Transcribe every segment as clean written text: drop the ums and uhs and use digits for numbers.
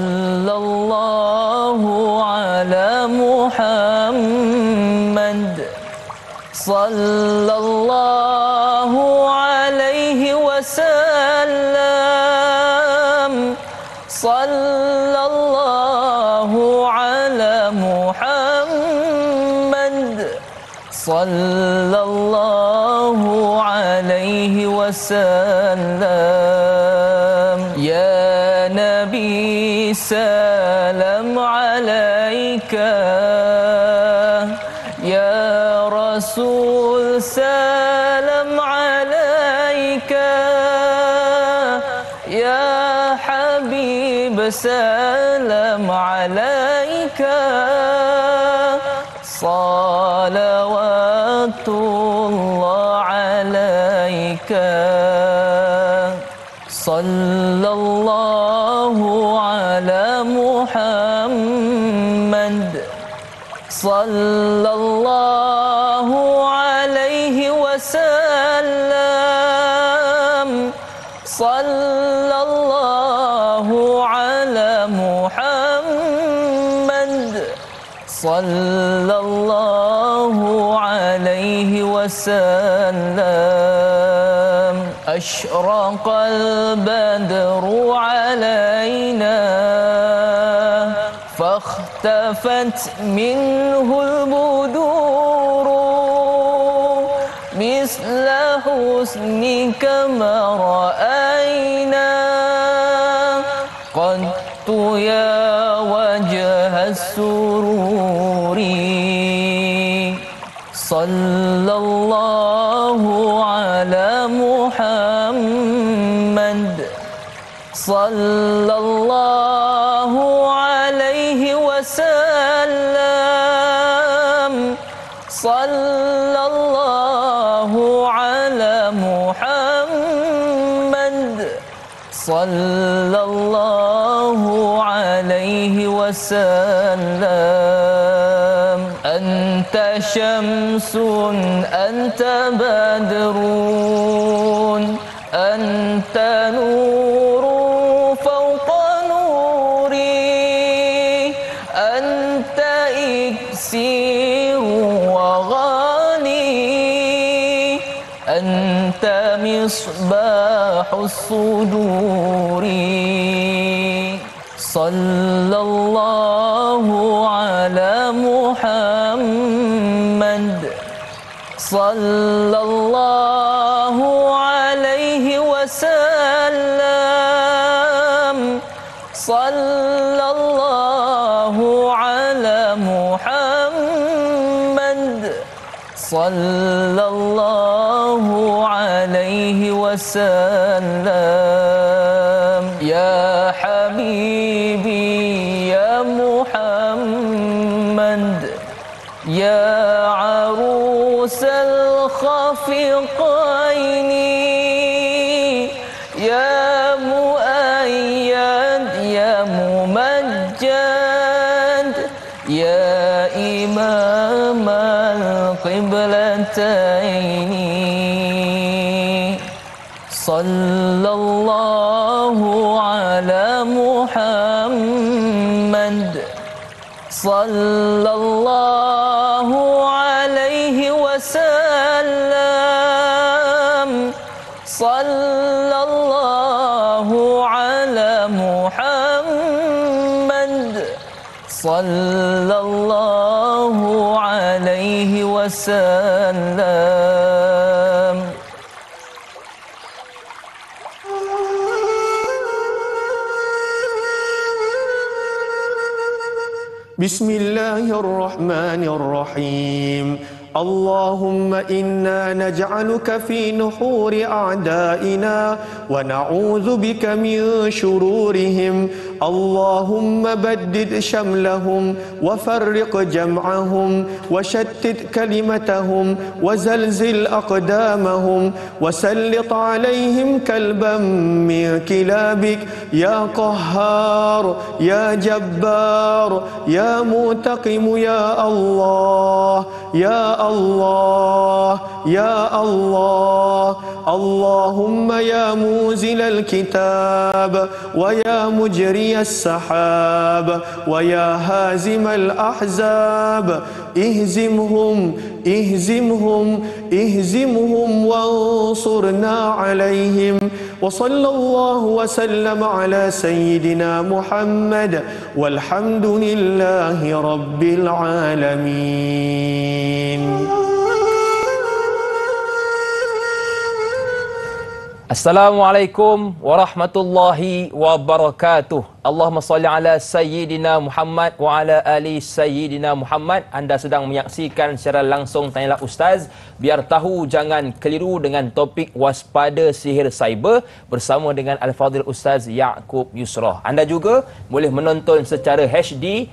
sallallahu ala Muhammad, sallallahu alaihi wasallam, sallallahu ala Muhammad, sallallahu alaihi wasallam. Ya Nabi salam alaika, ya Rasul salam alaika, ya Habib salam alaika, salawatullah alaika, sallallahu ala Muhammad, sallallahu alaihi wasallam, sallallahu ala Muhammad, sallallahu alaihi wasallam. Ashraqal badru alaina فاختفت منه البدور مثل حسنك ما رأينا قط يا وجه السرور. صلى الله على محمد، صلى الله عليه وسلم، صلى الله على محمد، صلى الله عليه وسلم. أنت شمس أنت بدر أنت نور فوق نوري، أنت إكسير وغالي، أنت مصباح الصدور. صلى الله على محمد، صلى الله عليه وسلم، صلى الله على محمد، صلى الله عليه وسلم. يا حبيبي يا محمد، يا عروس الخفقين، يا مؤيد يا ممجد، يا إمام القبلتين. صلى الله على محمد، صلى الله عليه وسلم، صلى الله على محمد، صلى الله عليه وسلم. بسم الله الرحمن الرحيم. اللهم إنا نجعلك في نحور أعدائنا ونعوذ بك من شرورهم. اللهم بدد شملهم وفرق جمعهم وشتت كلمتهم وزلزل أقدامهم وسلط عليهم كلبا من كلابك يا قهار يا جبار يا منتقم يا الله يا الله يا الله اللهم يا موزل الكتاب ويا مجري السحاب ويا هازم الأحزاب اهزمهم اهزمهم اهزمهم وانصرنا عليهم وصلى الله وسلم على سيدنا محمد والحمد لله رب العالمين. Assalamualaikum warahmatullahi wabarakatuh. Allahumma salli ala Sayyidina Muhammad wa ala ali Sayyidina Muhammad. Anda sedang menyaksikan secara langsung Tanyalah Ustaz. Biar tahu jangan keliru dengan topik waspada sihir cyber bersama dengan Al-Fadhil Ustaz Ya'qub Yusrah. Anda juga boleh menonton secara HD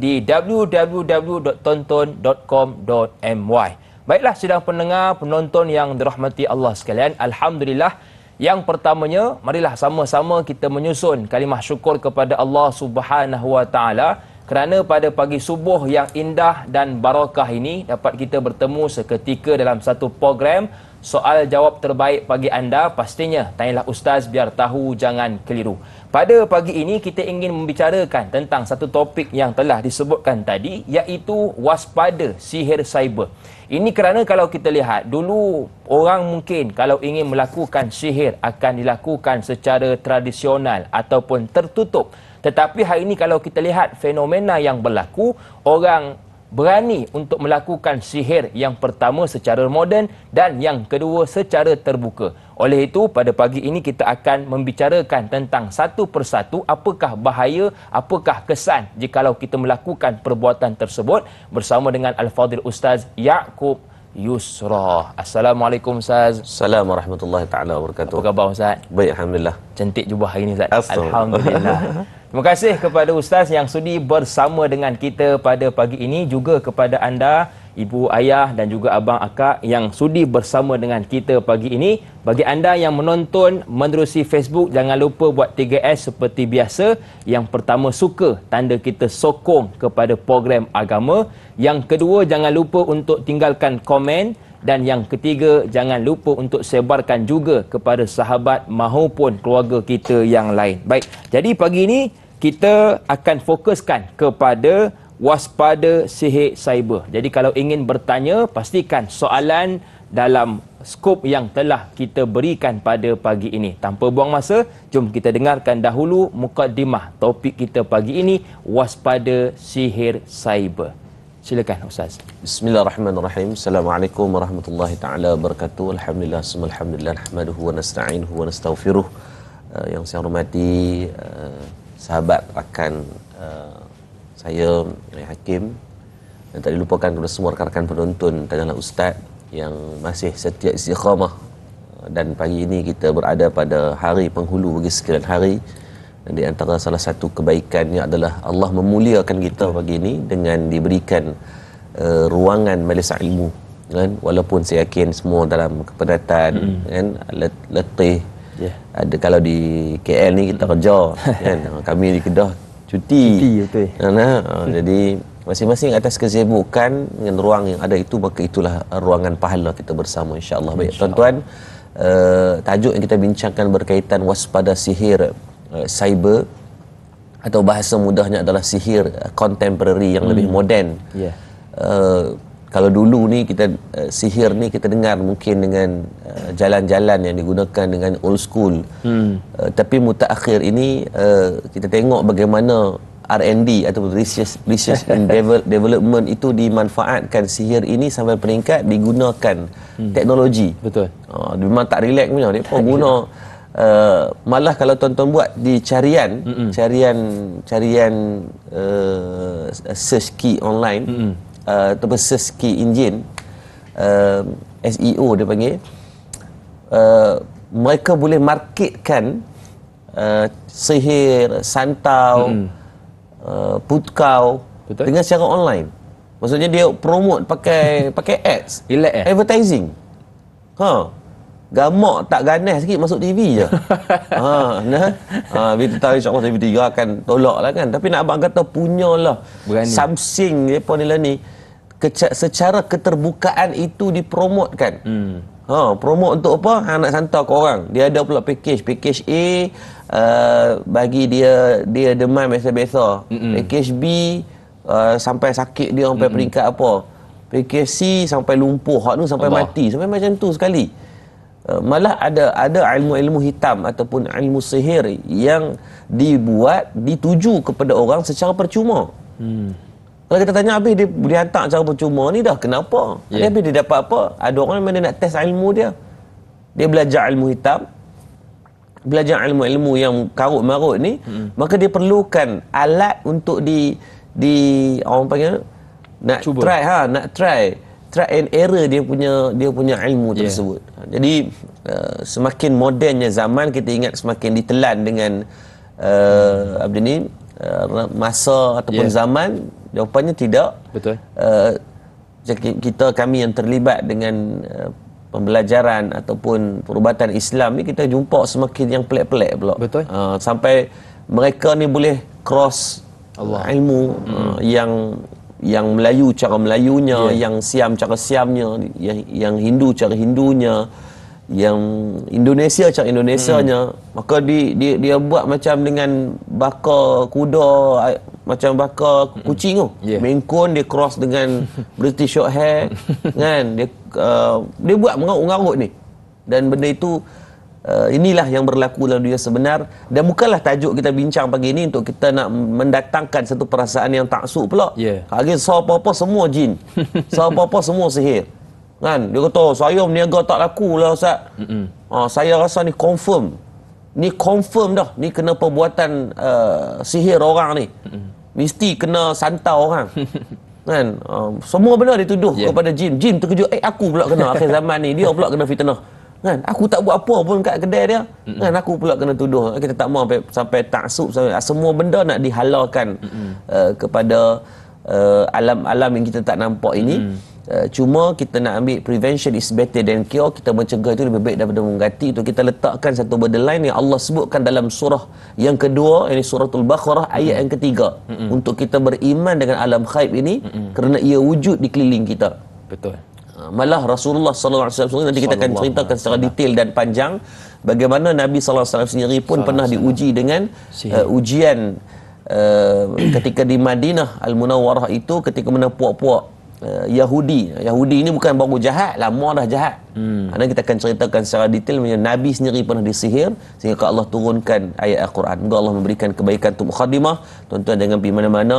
di www.tonton.com.my. Baiklah sidang pendengar, penonton yang dirahmati Allah sekalian, alhamdulillah, yang pertamanya marilah sama-sama kita menyusun kalimah syukur kepada Allah Subhanahu wa taala kerana pada pagi subuh yang indah dan barakah ini dapat kita bertemu seketika dalam satu program soal jawab terbaik bagi anda. Pastinya Tanyalah Ustaz, biar tahu jangan keliru. Pada pagi ini kita ingin membicarakan tentang satu topik yang telah disebutkan tadi, iaitu waspada sihir cyber. Ini kerana kalau kita lihat dulu, orang mungkin kalau ingin melakukan sihir akan dilakukan secara tradisional ataupun tertutup. Tetapi hari ini kalau kita lihat fenomena yang berlaku, orang berani untuk melakukan sihir yang pertama secara moden dan yang kedua secara terbuka. Oleh itu, pada pagi ini kita akan membicarakan tentang satu persatu apakah bahaya, apakah kesan jikalau kita melakukan perbuatan tersebut bersama dengan Al-Fadhil Ustaz Ya'qub Yusrah. Assalamualaikum Ustaz. Assalamualaikum warahmatullahi taala wabarakatuh. Apa khabar Ustaz? Baik, alhamdulillah. Cantik jubah hari ini Ustaz. Alhamdulillah. Terima kasih kepada Ustaz yang sudi bersama dengan kita pada pagi ini, juga kepada anda, ibu, ayah dan juga abang, akak yang sudi bersama dengan kita pagi ini. Bagi anda yang menonton menerusi Facebook, jangan lupa buat 3S seperti biasa. Yang pertama, suka, tanda kita sokong kepada program agama. Yang kedua, jangan lupa untuk tinggalkan komen. Dan yang ketiga, jangan lupa untuk sebarkan juga kepada sahabat mahupun keluarga kita yang lain. Baik, jadi pagi ini kita akan fokuskan kepada waspada sihir cyber. Jadi kalau ingin bertanya, pastikan soalan dalam skop yang telah kita berikan pada pagi ini. Tanpa buang masa, jom kita dengarkan dahulu mukaddimah topik kita pagi ini, waspada sihir cyber. Silakan Ustaz. Bismillahirrahmanirrahim. Assalamualaikum warahmatullahi taala wabarakatuh. Alhamdulillah, alhamdulillah, nahmaduhu wa nasta'inuhu wa nastaghfiruh. Yang saya hormati sahabat rakan saya Hakim, dan tak dilupakan kepada semua rakan-rakan penonton Tanyalah Ustaz yang masih setia istiqamah. Dan pagi ini kita berada pada hari penghulu bagi sekalian hari, dan di antara salah satu kebaikannya adalah Allah memuliakan kita pagi ini dengan diberikan ruangan majlis ilmu, kan? Walaupun saya yakin semua dalam kepenatan, kan, letih. Ada kalau di KL ni kita kerja, kan? Kami di Kedah cuti betul. Jadi masing-masing atas kesibukan dengan ruang yang ada itu, maka itulah ruangan pahala kita bersama, insya-Allah. Baik tuan-tuan, tajuk yang kita bincangkan berkaitan waspada sihir cyber, atau bahasa mudahnya adalah sihir contemporary yang lebih moden. Kalau dulu ni kita sihir ni kita dengar mungkin dengan jalan-jalan yang digunakan dengan old school. Tapi mutaakhir ini kita tengok bagaimana R&D atau research and development itu dimanfaatkan sihir ini sampai peringkat digunakan teknologi. Betul. Memang tak relax punya depa guna. Malah kalau tuan-tuan buat di carian search key online, ataupun search key engine, SEO dia panggil, mereka boleh marketkan sihir, santau, putkau dengan secara online. Maksudnya dia promote pakai ads, advertising. Gamak tak ganas sikit masuk TV je. Kita tahu insya-Allah TV3 akan tolak lah, kan. Tapi nak abang kata punyalah Samsung depa ni lah ni, secara keterbukaan itu dipromotkan. Promote untuk apa? Nak hantar ke orang. Dia ada pula package A, bagi dia demam biasa-biasa. Package B, sampai sakit dia sampai peringkat apa. Package C sampai lumpuh, hak tu sampai mati, sampai macam tu sekali. Malah ada ilmu-ilmu hitam ataupun ilmu sihir yang dituju kepada orang secara percuma. Kalau kita tanya habis dia boleh hantar cara percuma ni dah, kenapa? Habis dia dapat apa? Ada orang yang nak test ilmu dia. Dia belajar ilmu hitam, belajar ilmu-ilmu yang karut-marut ni, maka dia perlukan alat untuk di orang panggil nak cuba. Try and error dia punya ilmu tersebut. Jadi semakin modernnya zaman, kita ingat semakin ditelan dengan masa ataupun zaman. Jawapannya tidak. Betul. Kami yang terlibat dengan pembelajaran ataupun perubatan Islam ni, kita jumpa semakin yang pelik-pelik pula. Betul. Sampai mereka ni boleh cross ilmu yang Melayu cara Melayunya, yang Siam cara Siamnya, yang Hindu cara Hindunya, yang Indonesia cara Indonesianya. Maka dia buat macam dengan bakar kuda, macam bakar kucing tu. Maine Coon dia cross dengan British Shorthair kan. Dia buat mengarut-ngarut ni. Dan benda itu inilah yang berlaku dalam dunia sebenar. Dan bukanlah tajuk kita bincang pagi ini untuk kita nak mendatangkan satu perasaan yang taksub pula. Hari apa-apa semua jin, apa-apa semua sihir kan. Dia kata saya berniaga tak laku lah Ustaz. Saya rasa ni confirm dah, ni kena perbuatan sihir orang ni, mesti kena santau orang kan. Semua benda dituduh kepada jin. Jin terkejut, aku pula kena akhir zaman ni, dia pula kena fitnah kan. Aku tak buat apa pun kat kedai dia kan, aku pula kena tuduh. Kita tak mahu sampai taksub, semua benda nak dihalalkan kepada alam-alam yang kita tak nampak ini. Cuma kita nak ambil prevention is better than cure. Kita mencegah itu lebih baik daripada mengganti. Itu kita letakkan satu benda lain yang Allah sebutkan dalam surah yang kedua, ini suratul Baqarah ayat yang ketiga, untuk kita beriman dengan alam ghaib ini kerana ia wujud di keliling kita. Betul. Malah Rasulullah SAW, nanti kita akan ceritakan secara detail dan panjang bagaimana Nabi SAW sendiri pun pernah diuji dengan ujian ketika di Madinah Al-Munawwarah itu, ketika mana puak-puak Yahudi ini bukan baru jahat, lama dah jahat. Karena kita akan ceritakan secara detail Nabi sendiri pernah disihir sehingga Allah turunkan ayat Al-Quran. Semoga Allah memberikan kebaikan untuk mukhadimah. Tuan-tuan jangan pergi mana-mana,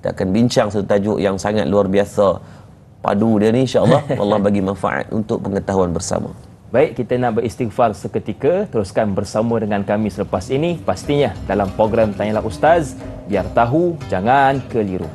kita akan bincang satu tajuk yang sangat luar biasa. Padu dia ni insya-Allah Allah bagi manfaat untuk pengetahuan bersama. Baik, kita nak beristighfar seketika. Teruskan bersama dengan kami selepas ini, pastinya dalam program Tanyalah Ustaz, biar tahu jangan keliru.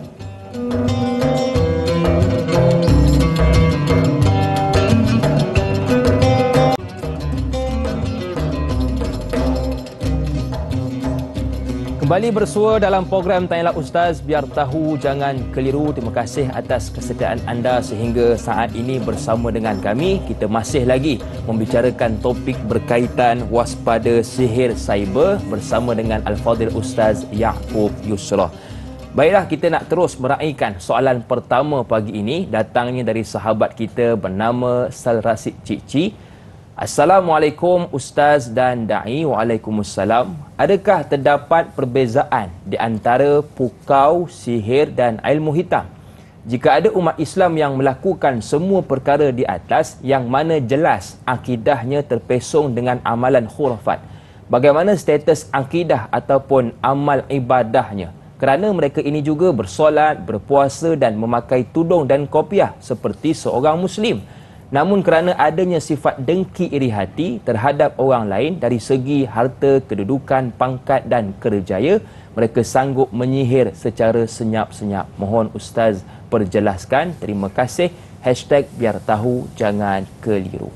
Kembali bersua dalam program Tanyalah Ustaz, biar tahu jangan keliru. Terima kasih atas kesediaan anda sehingga saat ini bersama dengan kami. Kita masih lagi membicarakan topik berkaitan waspada sihir cyber bersama dengan Al-Fadhil Ustaz Ya'qub Yusra. Baiklah, kita nak terus meraihkan soalan pertama pagi ini, datangnya dari sahabat kita bernama Sal Rasid Cikci. Assalamualaikum Ustaz dan Da'i. Waalaikumsalam. Adakah terdapat perbezaan di antara pukau, sihir dan ilmu hitam? Jika ada umat Islam yang melakukan semua perkara di atas yang mana jelas akidahnya terpesong dengan amalan khurafat, bagaimana status akidah ataupun amal ibadahnya? Kerana mereka ini juga bersolat, berpuasa dan memakai tudung dan kopiah seperti seorang Muslim. Namun kerana adanya sifat dengki iri hati terhadap orang lain dari segi harta, kedudukan, pangkat dan kerjaya, mereka sanggup menyihir secara senyap-senyap. Mohon Ustaz perjelaskan. Terima kasih. #biar tahu jangan keliru.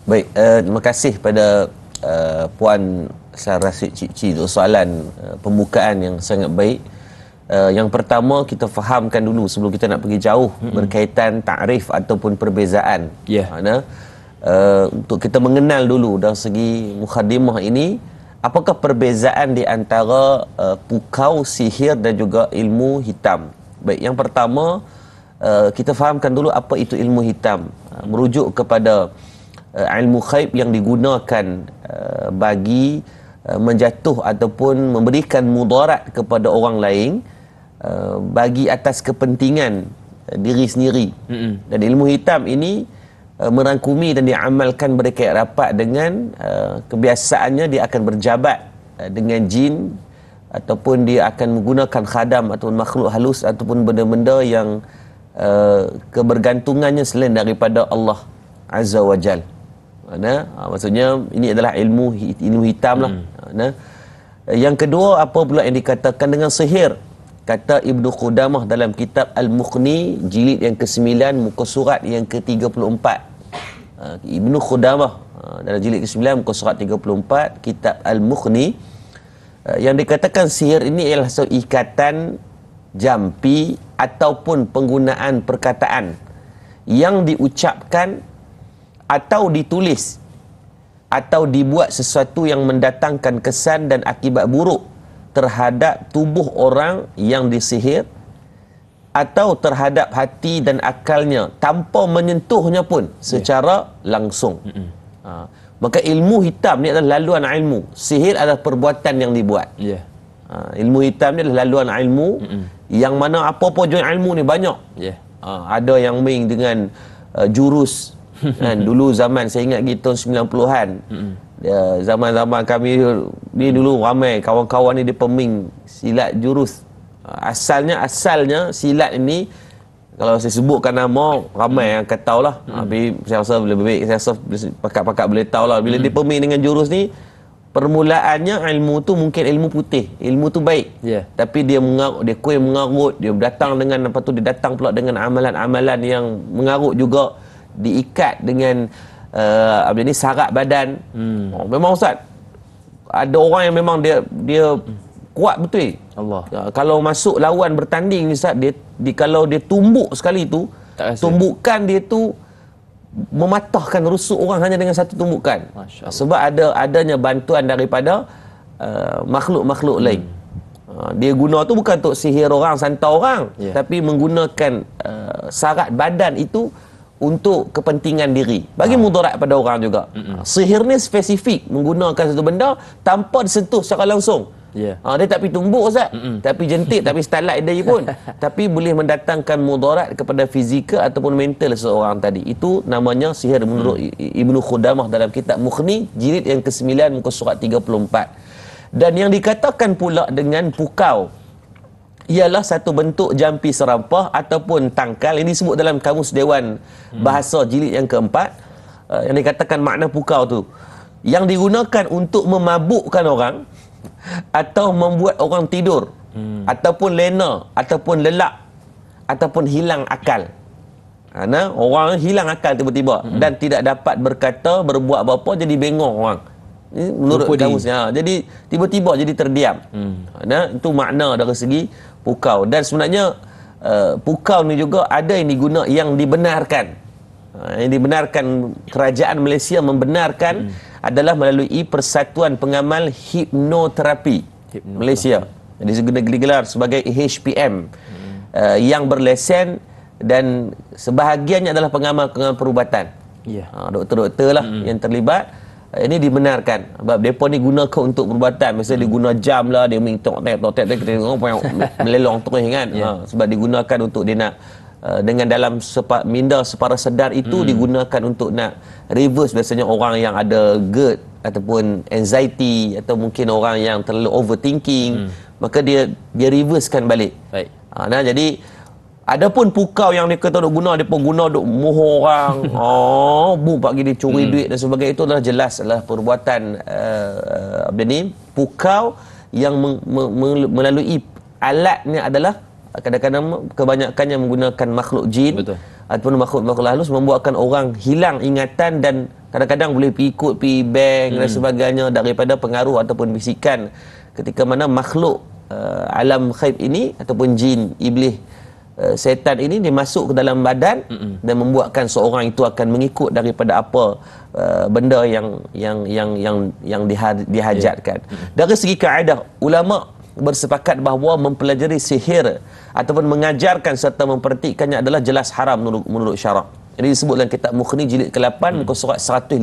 Baik, terima kasih pada Puan Sal Rasid Cikci untuk soalan pembukaan yang sangat baik. Yang pertama, kita fahamkan dulu sebelum kita nak pergi jauh berkaitan takrif ataupun perbezaan. Mana untuk kita mengenal dulu dari segi mukhadimah ini, apakah perbezaan di antara pukau, sihir dan juga ilmu hitam. Baik, yang pertama, kita fahamkan dulu apa itu ilmu hitam. Merujuk kepada ilmu ghaib yang digunakan bagi menjatuh ataupun memberikan mudarat kepada orang lain bagi atas kepentingan diri sendiri. Dan ilmu hitam ini merangkumi dan diamalkan berkait rapat dengan kebiasaannya dia akan berjabat dengan jin, ataupun dia akan menggunakan khadam ataupun makhluk halus ataupun benda-benda yang kebergantungannya selain daripada Allah Azza wa Jal. Maksudnya ini adalah ilmu hitam lah. Yang kedua, apa pula yang dikatakan dengan sihir? Kata Ibnu Qudamah dalam kitab Al-Mughni jilid yang ke-9 muka surat yang ke-34. Ibnu Qudamah dalam jilid ke-9 muka surat 34 kitab Al-Mughni, yang dikatakan sihir ini ialah satu ikatan jampi ataupun penggunaan perkataan yang diucapkan atau ditulis atau dibuat sesuatu yang mendatangkan kesan dan akibat buruk terhadap tubuh orang yang disihir atau terhadap hati dan akalnya tanpa menyentuhnya pun secara langsung. Maka ilmu hitam ni adalah laluan ilmu. Sihir adalah perbuatan yang dibuat. Ilmu hitam ni adalah laluan ilmu yang mana apa-apa jenis ilmu ni banyak. Ada yang main dengan jurus. Kan? Dulu zaman saya ingat kita 90-an. Zaman-zaman kami ni dulu ramai kawan-kawan ni dia peming silat jurus. Asalnya silat ini kalau saya sebutkan nama ramai yang akan tahu lah. Tapi saya rasa lebih baik saya rasa pakat-pakat boleh tahu lah. Bila dia peming dengan jurus ni, permulaannya ilmu tu mungkin ilmu putih, ilmu tu baik. Tapi dia mengarut, dia kuih mengarut, dia datang dengan apa tu, dia datang pula dengan amalan-amalan yang mengarut juga, diikat dengan apa ni, sarat badan. Memang Ustaz, ada orang yang memang dia kuat betul. Allah. Kalau masuk lawan bertanding Ustaz, kalau dia tumbuk sekali tu, tumbukan dia tu mematahkan rusuk orang hanya dengan satu tumbukan. Sebab adanya bantuan daripada makhluk-makhluk lain. Dia guna tu bukan untuk sihir orang, santai orang, tapi menggunakan sarat badan itu untuk kepentingan diri, bagi mudarat pada orang juga. Sihir ni spesifik menggunakan satu benda tanpa disentuh secara langsung. Dia tak pergi tumbuk Ustaz, tapi jentik, tapi starlight dia pun tapi boleh mendatangkan mudarat kepada fizikal ataupun mental seseorang tadi. Itu namanya sihir menurut Ibnu Qudamah dalam kitab Mughni jilid yang ke-9 muka surat 34. Dan yang dikatakan pula dengan pukau ialah satu bentuk jampi serampah ataupun tangkal. Ini disebut dalam Kamus Dewan Bahasa jilid yang ke-4. Yang dikatakan makna pukau tu yang digunakan untuk memabukkan orang atau membuat orang tidur, ataupun lena, ataupun lelak, ataupun hilang akal. Orang hilang akal tiba-tiba dan tidak dapat berkata, berbuat apa-apa, jadi bengong orang. Ini menurut kamusnya. Jadi tiba-tiba jadi terdiam. Itu makna dari segi pukau. Dan sebenarnya pukau ni juga ada yang diguna, yang dibenarkan. Yang dibenarkan, kerajaan Malaysia membenarkan adalah melalui Persatuan Pengamal Hipnoterapi Malaysia. Jadi digelar sebagai HPM yang berlesen, dan sebahagiannya adalah pengamal-pengamal perubatan. Doktor-doktor lah yang terlibat. Ini dibenarkan sebab mereka ni gunakan untuk perubatan. Misalnya dia guna jam lah, dia mintok tengok melelong terus kan. Sebab digunakan untuk dia nak dengan dalam minda separa sedar itu digunakan untuk nak reverse biasanya orang yang ada GERD ataupun anxiety, atau mungkin orang yang terlalu overthinking, maka dia reversekan balik. Jadi adapun pukau yang dia kata duk guna, dia pun guna duk moho orang, bagi dia curi duit dan sebagainya, itu adalah jelas adalah perbuatan pukau yang melalui alatnya adalah kadang-kadang kebanyakannya menggunakan makhluk jin ataupun makhluk-makhluk halus, membuatkan orang hilang ingatan dan kadang-kadang boleh pergi bank dan sebagainya daripada pengaruh ataupun bisikan ketika mana makhluk alam ghaib ini ataupun jin, iblis, setan ini dia masuk ke dalam badan dan membuatkan seorang itu akan mengikut daripada apa benda yang dihajatkan. Dari segi kaedah, ulama bersepakat bahawa mempelajari sihir ataupun mengajarkan serta memperhatikannya adalah jelas haram menurut syarak. Ini disebut dalam kitab Mukhni jilid ke-8 muka surat 151.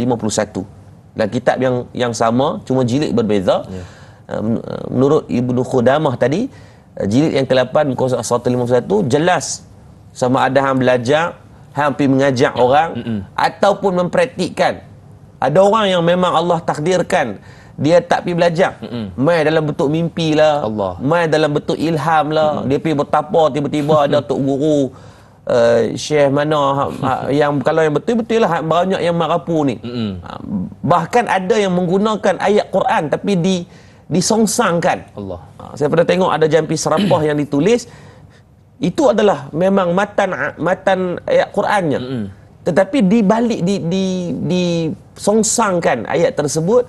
Dan kitab yang sama cuma jilid berbeza. Menurut Ibnu Khudamah tadi, jilid yang ke-8 muka surat 151 jelas sama ada hang belajar, hang pergi mengajak orang ataupun mempraktikkan. Ada orang yang memang Allah takdirkan dia tak pergi belajar, mai dalam bentuk mimpi lah, mai dalam bentuk ilham lah, dia pergi bertapa, tiba-tiba ada tok guru syekh mana yang kalau yang betul-betul lah banyak yang marapu ni. Bahkan ada yang menggunakan ayat Quran tapi disongsangkan. Saya pernah tengok ada jampi serapah yang ditulis itu adalah memang matan ayat Qurannya. Tetapi dibalik disongsangkan ayat tersebut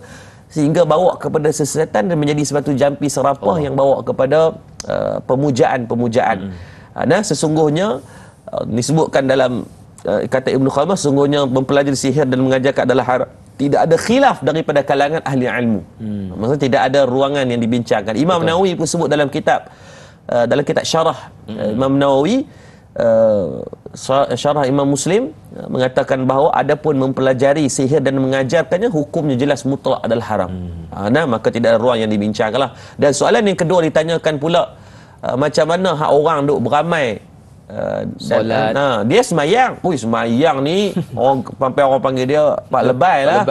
sehingga bawa kepada sesatan dan menjadi suatu jampi serapah yang bawa kepada pemujaan. Nah, sesungguhnya disebutkan dalam kata Ibnu Khudamah, sesungguhnya mempelajari sihir dan mengajarkan adalah haram. Tidak ada khilaf daripada kalangan ahli ilmu. Maksudnya tidak ada ruangan yang dibincangkan. Imam Nawawi pun sebut dalam kitab syarah Imam Nawawi, syarah Imam Muslim, mengatakan bahawa adapun mempelajari sihir dan mengajarkannya hukumnya jelas mutlak adalah haram. Nah, maka tidak ada ruang yang dibincangkanlah. Dan soalan yang kedua ditanyakan pula, macam mana hak orang duk beramai solat. Dia semayang. Semayang ni orang panggil dia Pak Lebay lah.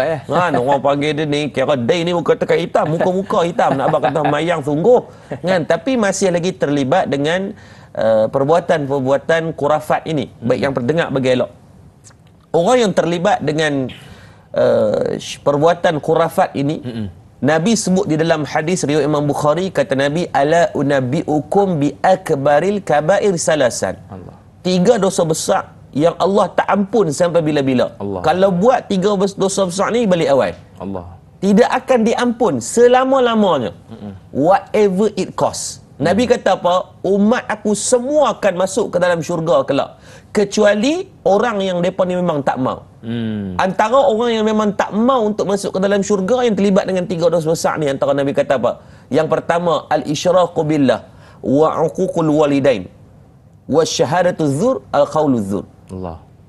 Orang panggil dia ni kira day ni muka tekan hitam, muka-muka hitam, nak abang kata semayang sungguh kan, tapi masih lagi terlibat dengan perbuatan-perbuatan kurafat ini, baik yang terdengar bagi elok. Orang yang terlibat dengan perbuatan kurafat ini, Nabi sebut di dalam hadis riwayat Imam Bukhari, kata Nabi, ala unabbiukum bi akbaril kabair salasan. 3 dosa besar yang Allah tak ampun sampai bila-bila. Kalau buat 3 dosa besar ni balik awal, tidak akan diampun selama-lamanya. Whatever it costs. Nabi kata apa? Umat aku semua akan masuk ke dalam syurga kelak, kecuali orang yang mereka ni memang tak mau. Antara orang yang memang tak mau untuk masuk ke dalam syurga yang terlibat dengan 3 dosa besar ni, antara Nabi kata apa? Yang pertama, al-isyraku billah wa uququl walidain wa syahadatu dzur al-qaulu dzur.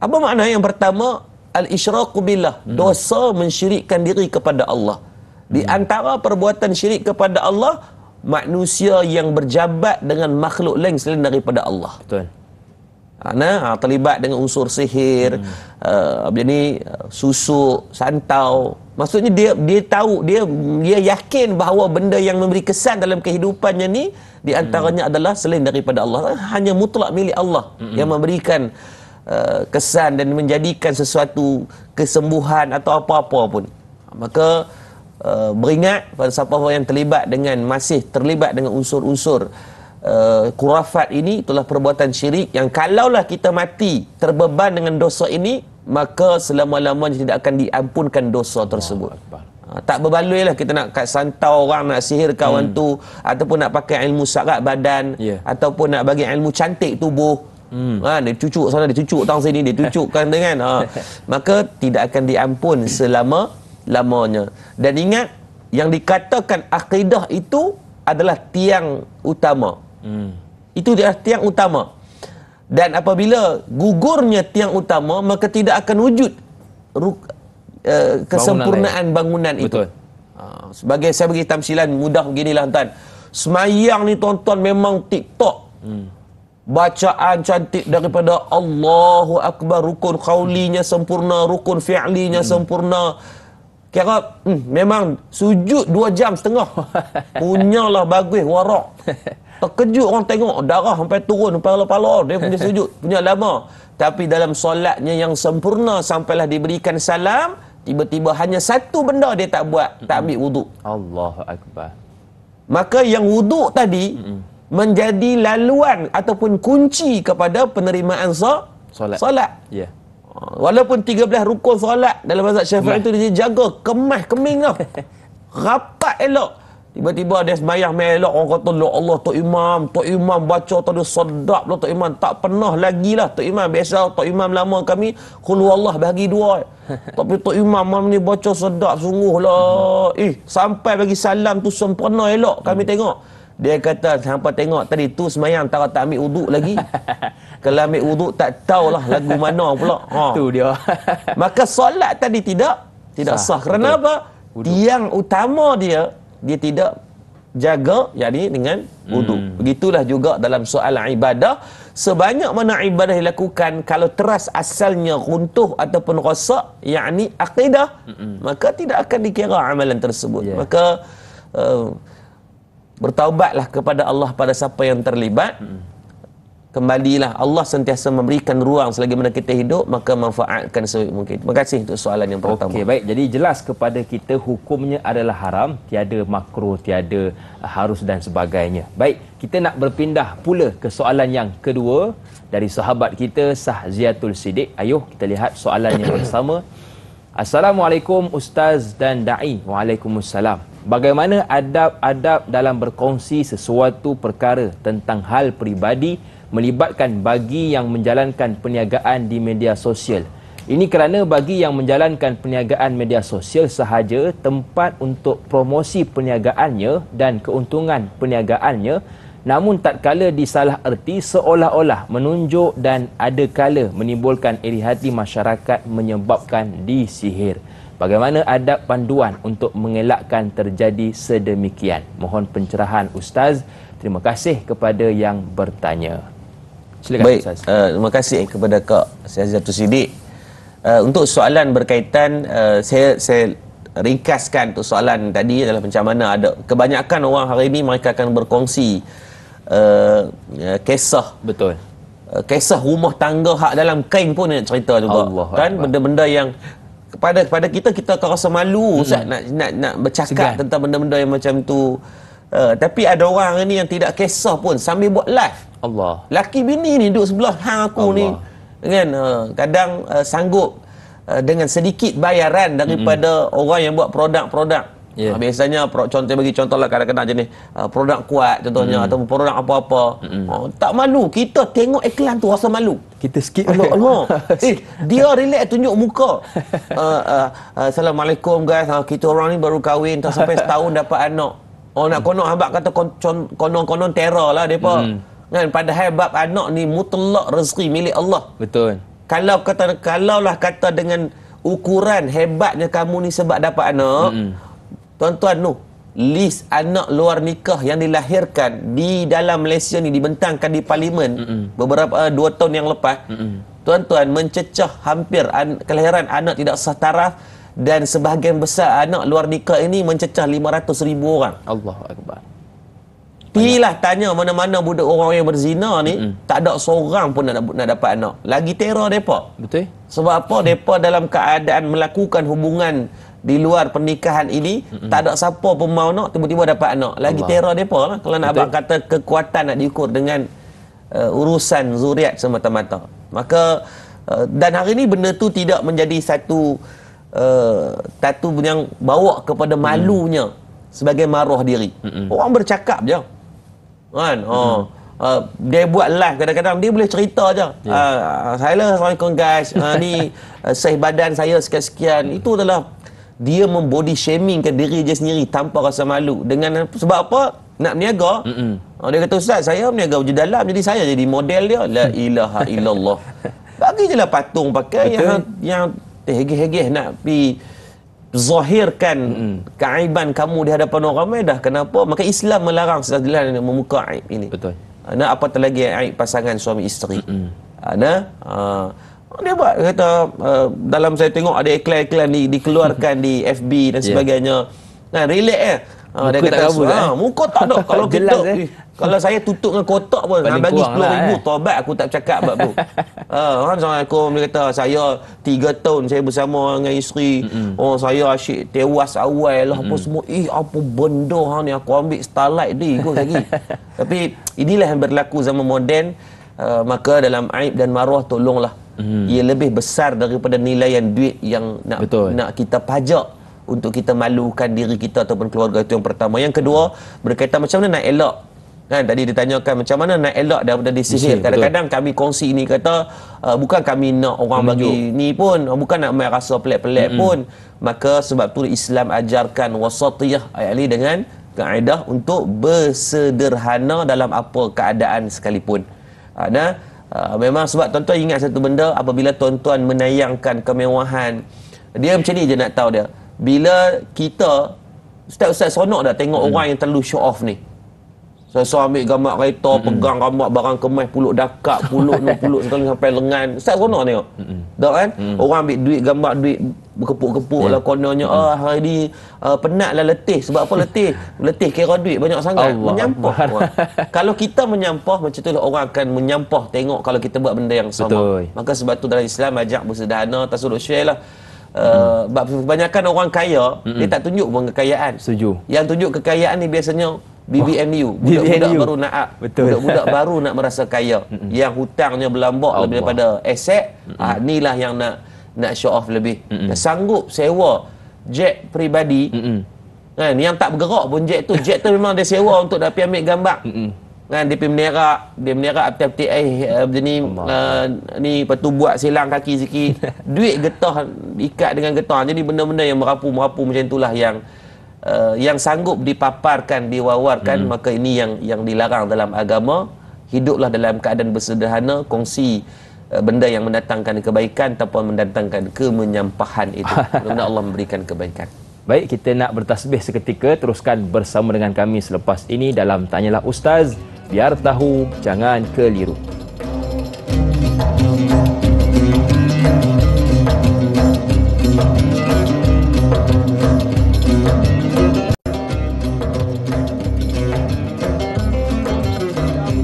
Apa makna yang pertama? Al-isyraku billah, dosa mensyirikkan diri kepada Allah. Di antara perbuatan syirik kepada Allah, manusia yang berjabat dengan makhluk lain selain daripada Allah. Betul. Terlibat dengan unsur sihir, susuk, santau. Maksudnya dia tahu, dia yakin bahawa benda yang memberi kesan dalam kehidupannya ni di antaranya adalah selain daripada Allah. Hanya mutlak milik Allah yang memberikan kesan dan menjadikan sesuatu kesembuhan atau apa-apa pun. Maka beringat pada siapa yang masih terlibat dengan unsur-unsur kurafat ini, itulah perbuatan syirik yang kalaulah kita mati terbeban dengan dosa ini, maka selama-lamanya tidak akan diampunkan dosa tersebut. Tak berbaloi lah kita nak santau orang, nak sihir kawan tu, ataupun nak pakai ilmu syarat badan, ataupun nak bagi ilmu cantik tubuh. Dia cucuk sana, dia cucuk tang sini, dia cucukkan dengan maka tidak akan diampun selama-lamanya. Dan ingat, yang dikatakan akidah itu adalah tiang utama. Itu adalah tiang utama. Dan apabila gugurnya tiang utama, maka tidak akan wujud kesempurnaan bangunan itu. Sebagai saya bagi tamsilan mudah beginilah tuan. Semayang ni tuan-tuan memang TikTok. Bacaan cantik daripada Allahu Akbar, rukun qaulinya sempurna, rukun fi'linya sempurna. Kira memang sujud 2 jam setengah. Punyalah bagus warak. Terkejut orang tengok darah sampai turun kepala-kepala dia punya sujud, punya lama. Tapi dalam solatnya yang sempurna sampailah diberikan salam, tiba-tiba hanya satu benda dia tak buat, tak ambil wuduk. Allahu Akbar. Maka yang wuduk tadi menjadi laluan ataupun kunci kepada penerimaan solat. Ya. Walaupun 13 rukun solat dalam mazhab Syafi'i itu dia jaga kemas keming lah. Rapat elok. Tiba-tiba dia sembahyang melok, orang kata Allah Tok Imam baca tadi sedap lah Tok Imam. Tak pernah lagi lah Tok Imam. Biasa Tok Imam lama kami qul huwallah bagi 2. Tapi Tok Imam ni baca sedap sungguh lah. Sampai bagi salam tu sempurna elok kami tengok. Dia kata, hampa tengok tadi tu semayang tak ambil wuduk lagi. Kalau ambil wuduk tak tahulah lagu mana pula. Tu dia. Maka solat tadi tidak sah. Kerana apa? Tiang utama dia tidak jaga, yakni dengan wuduk. Begitulah juga dalam soal ibadah. Sebanyak mana ibadah dilakukan, kalau teras asalnya runtuh ataupun rosak, yakni akidah, maka tidak akan dikira amalan tersebut. Maka bertaubatlah kepada Allah pada siapa yang terlibat. Kembalilah, Allah sentiasa memberikan ruang selagi mana kita hidup, maka manfaatkan sebaik mungkin. Terima kasih untuk soalan yang pertama. Okey, baik. Jadi jelas kepada kita hukumnya adalah haram, tiada makruh, tiada harus dan sebagainya. Baik, kita nak berpindah pula ke soalan yang kedua dari sahabat kita Sahziatul Siddiq. Ayuh kita lihat soalannya bersama. Assalamualaikum Ustaz dan Da'i. Waalaikumsalam. Bagaimana adab-adab dalam berkongsi sesuatu perkara tentang hal peribadi melibatkan bagi yang menjalankan perniagaan di media sosial? Ini kerana bagi yang menjalankan perniagaan media sosial sahaja tempat untuk promosi perniagaannya dan keuntungan perniagaannya, namun tatkala disalah erti seolah-olah menunjuk dan ada kala menimbulkan iri hati masyarakat menyebabkan disihir. Bagaimana adab panduan untuk mengelakkan terjadi sedemikian? Mohon pencerahan Ustaz. Terima kasih kepada yang bertanya. Silakan. Baik, Ustaz. terima kasih kepada Kak Syazatul Siddiq. Untuk soalan berkaitan, saya ringkaskan untuk soalan tadi adalah macam mana ada kebanyakan orang hari ini mereka akan berkongsi kisah. Betul. Kisah rumah tangga hak dalam kain pun nak cerita juga. Allah kan Allah. Benda-benda yang kepada kita akan rasa malu Ustaz nak bercakap tentang benda-benda yang macam tu. Tapi ada orang hari ni yang tidak kisah pun sambil buat live. Allah. Laki bini ni duduk sebelah hang aku Allah. ni kan, kadang sanggup dengan sedikit bayaran daripada orang yang buat produk-produk. Biasanya bagi contoh lah, kadang-kadang jenis produk kuat contohnya, ataupun produk apa-apa. Tak malu, kita tengok iklan tu rasa malu. Kita skip. Allah. Dia relax tunjuk muka. Assalamualaikum guys, kita orang ni baru kahwin, tak sampai setahun dapat anak. Nak konon habaq kata konon terror lah depa. Kan, padahal bab anak ni mutlak rezeki milik Allah. Betul. Kalaulah kata dengan ukuran hebatnya kamu ni sebab dapat anak, tuan-tuan tu, list anak luar nikah yang dilahirkan di dalam Malaysia ni dibentangkan di parlimen beberapa 2 tahun yang lepas, tuan-tuan, mencecah hampir kelahiran anak tidak sah taraf, dan sebahagian besar anak luar nikah ini mencecah 500,000 orang. Allahu Akbar. Pilah tanya mana-mana budak orang yang berzina ni, tak ada seorang pun nak dapat anak. Lagi terror depa. Betul. Sebab apa? Depa dalam keadaan melakukan hubungan di luar pernikahan ini, tak ada siapa pun mau nak, tiba-tiba dapat anak. Lagi terror depa lah. Kalau nak abang kata kekuatan nak diukur dengan urusan zuriat semata-mata. Maka dan hari ini benda tu tidak menjadi satu yang bawa kepada malunya sebagai maruah diri. Orang bercakap je kan. Dia buat live, kadang-kadang dia boleh cerita je. Assalamualaikum guys, ni saiz badan saya sekian-sekian. Itu adalah dia membody shaming ke diri dia sendiri tanpa rasa malu. Dengan sebab apa? Nak berniaga. Dia kata, Ustaz, saya berniaga wujud dalam, jadi saya jadi model dia. La ilaha illallah. Bagi je lah patung pakai yang hegeh-hegeh nak pergi zahirkan keaiban kamu di hadapan orang ramai dah. Kenapa? Maka Islam melarang sekali membuka aib ini. Betul. Apatah lagi aib pasangan suami isteri. Dia buat, kata dalam saya tengok ada iklan-iklan dikeluarkan di FB dan sebagainya. Nah, relax dia kata muka tak ada. Kalau kita kalau saya tutup dengan kotak pun bagi 10,000 taubat aku tak bercakap bab tu. Assalamualaikum, dia kata saya 3 tahun saya bersama dengan isteri. Saya asyik tewas awal lah apa semua. Apa benda ni aku ambil starlight ni ikut lagi. Tapi inilah yang berlaku zaman moden. Maka dalam aib dan maruah tolonglah. Ia lebih besar daripada nilaian duit yang nak kita pajak untuk kita malukan diri kita ataupun keluarga. Itu yang pertama. Yang kedua, berkaitan macam mana nak elak. Kan tadi ditanyakan macam mana nak elak daripada disihir. Kadang-kadang kami kongsi ini kata bukan kami nak orang bagi ni pun, bukan nak main rasa pelik-pelik pun. Maka sebab tu Islam ajarkan wasatiyah, ayat ni dengan kaedah untuk bersederhana dalam apa keadaan sekalipun. Memang sebab tuan-tuan ingat satu benda, apabila tuan-tuan menayangkan kemewahan, dia macam ni je nak tahu dia. Bila kita ustaz seronok dah tengok orang yang terlalu show off ni. So ambil gambar kereta, pegang gambar barang kemas, pulut dakak, pulut sekali sampai lengan. Ustaz seronok tengok. Tak kan? Orang ambil duit, gambar duit berkepuk-kepuk lah kononnya. Hari ni penat lah, letih. Sebab apa letih? Letih kira duit banyak sangat. Menyampah. Kalau kita menyampah, macam tu lah orang akan menyampah tengok kalau kita buat benda yang sama. Betul. Maka sebab tu dalam Islam ajak bersederhana, tasawuf share lah. Kebanyakan orang kaya dia tak tunjuk pun kekayaan. Setuju. Yang tunjuk kekayaan ni biasanya BBNU, budak-budak baru nak up. Betul. Budak-budak baru nak merasa kaya. Yang hutangnya berlambak lebih daripada aset. Inilah yang nak show off lebih. Sanggup sewa jet peribadi. Kan, yang tak bergerak pun jet tu memang dia sewa untuk dapat ambil gambar. Kan, dia menerak aptik-aptik ni lepas tu buat silang kaki sikit. Duit getah ikat dengan getah. Jadi benda-benda yang merapu-merapu macam itulah yang sanggup dipaparkan, diwawarkan, maka ini yang dilarang dalam agama. Hiduplah dalam keadaan bersederhana, kongsi benda yang mendatangkan kebaikan tanpa mendatangkan kemenyampahan itu. Mudah-mudahan Allah memberikan kebaikan. Baik, kita nak bertasbih seketika. Teruskan bersama dengan kami selepas ini dalam Tanyalah Ustaz. Biar tahu, jangan keliru.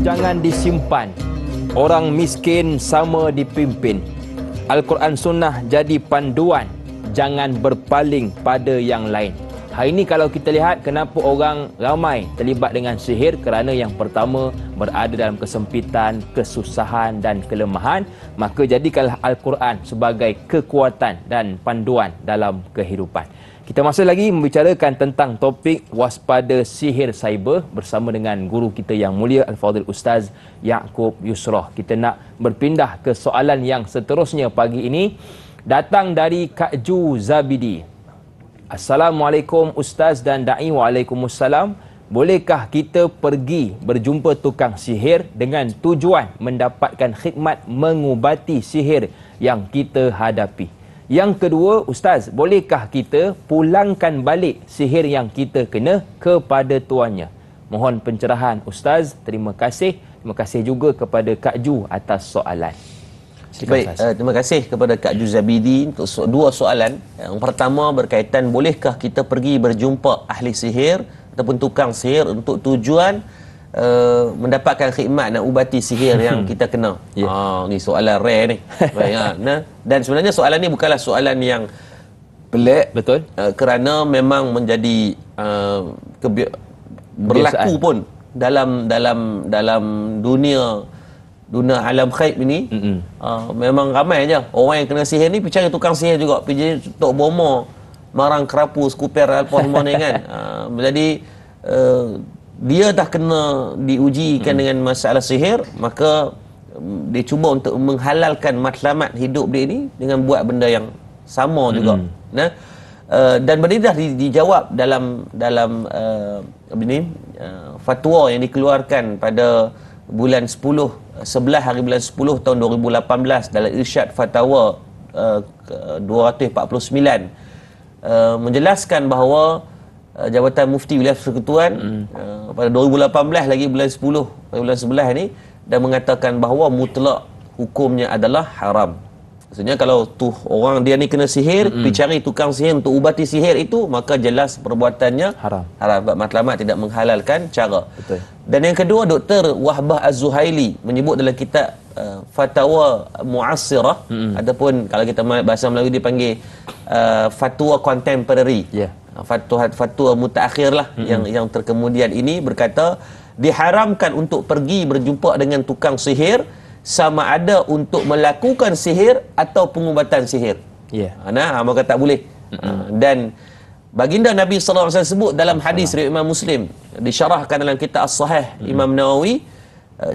Jangan disimpan. Orang miskin sama dipimpin. Al-Quran Sunnah jadi panduan. Jangan berpaling pada yang lain. Hari ini kalau kita lihat kenapa orang ramai terlibat dengan sihir, kerana yang pertama berada dalam kesempitan, kesusahan dan kelemahan. Maka jadikanlah Al-Quran sebagai kekuatan dan panduan dalam kehidupan. Kita masih lagi membicarakan tentang topik waspada sihir cyber bersama dengan guru kita yang mulia Al-Fadhil Ustaz Yaakob Yusrah. Kita nak berpindah ke soalan yang seterusnya pagi ini. Datang dari Kak Ju Zabidi. Assalamualaikum Ustaz dan Da'i. Waalaikumsalam. Bolehkah kita pergi berjumpa tukang sihir dengan tujuan mendapatkan khidmat mengubati sihir yang kita hadapi? Yang kedua, Ustaz, bolehkah kita pulangkan balik sihir yang kita kena kepada tuannya? Mohon pencerahan Ustaz. Terima kasih. Terima kasih juga kepada Kak Ju atas soalan. Baik, terima kasih kepada Kak Ju Zabidi untuk dua soalan. Yang pertama berkaitan, bolehkah kita pergi berjumpa ahli sihir ataupun tukang sihir untuk tujuan mendapatkan khidmat nak ubati sihir yang kita kena? Ni soalan rare ni. Baik, dan sebenarnya soalan ni bukanlah soalan yang pelik. Betul. Kerana memang menjadi berlaku pun dalam dunia alam khaib ini. Memang ramai je orang yang kena sihir ni pergi cari tukang sihir juga, pergi tok bomo, marang kerapu, skuper alpah semua ni kan. Jadi dia dah kena diujikan dengan masalah sihir, maka dia cuba untuk menghalalkan matlamat hidup dia ni dengan buat benda yang sama juga. Dan benda ini dah dijawab dalam fatwa yang dikeluarkan pada bulan 11 hari bulan 10 tahun 2018 dalam Irsyad Fatawa 249 menjelaskan bahawa Jabatan Mufti Wilayah Persekutuan pada 2018 lagi bulan 11 ni dan mengatakan bahawa mutlak hukumnya adalah haram. Maksudnya kalau tu orang dia ni kena sihir, pergi cari tukang sihir untuk ubati sihir itu, maka jelas perbuatannya haram. Sebab matlamat tidak menghalalkan cara. Betul. Dan yang kedua, Dr. Wahbah Az-Zuhaili menyebut dalam kitab Fatwa Mu'assirah ataupun kalau kita bahasa Melayu dipanggil fatwa contemporary. Fatwa mutaakhir lah yang terkemudian ini berkata diharamkan untuk pergi berjumpa dengan tukang sihir sama ada untuk melakukan sihir atau pengubatan sihir. Maka tak boleh. Dan baginda Nabi sallallahu alaihi wasallam sebut dalam hadis riwayat Imam Muslim, disyarahkan dalam kitab As-Sahih Imam Nawawi,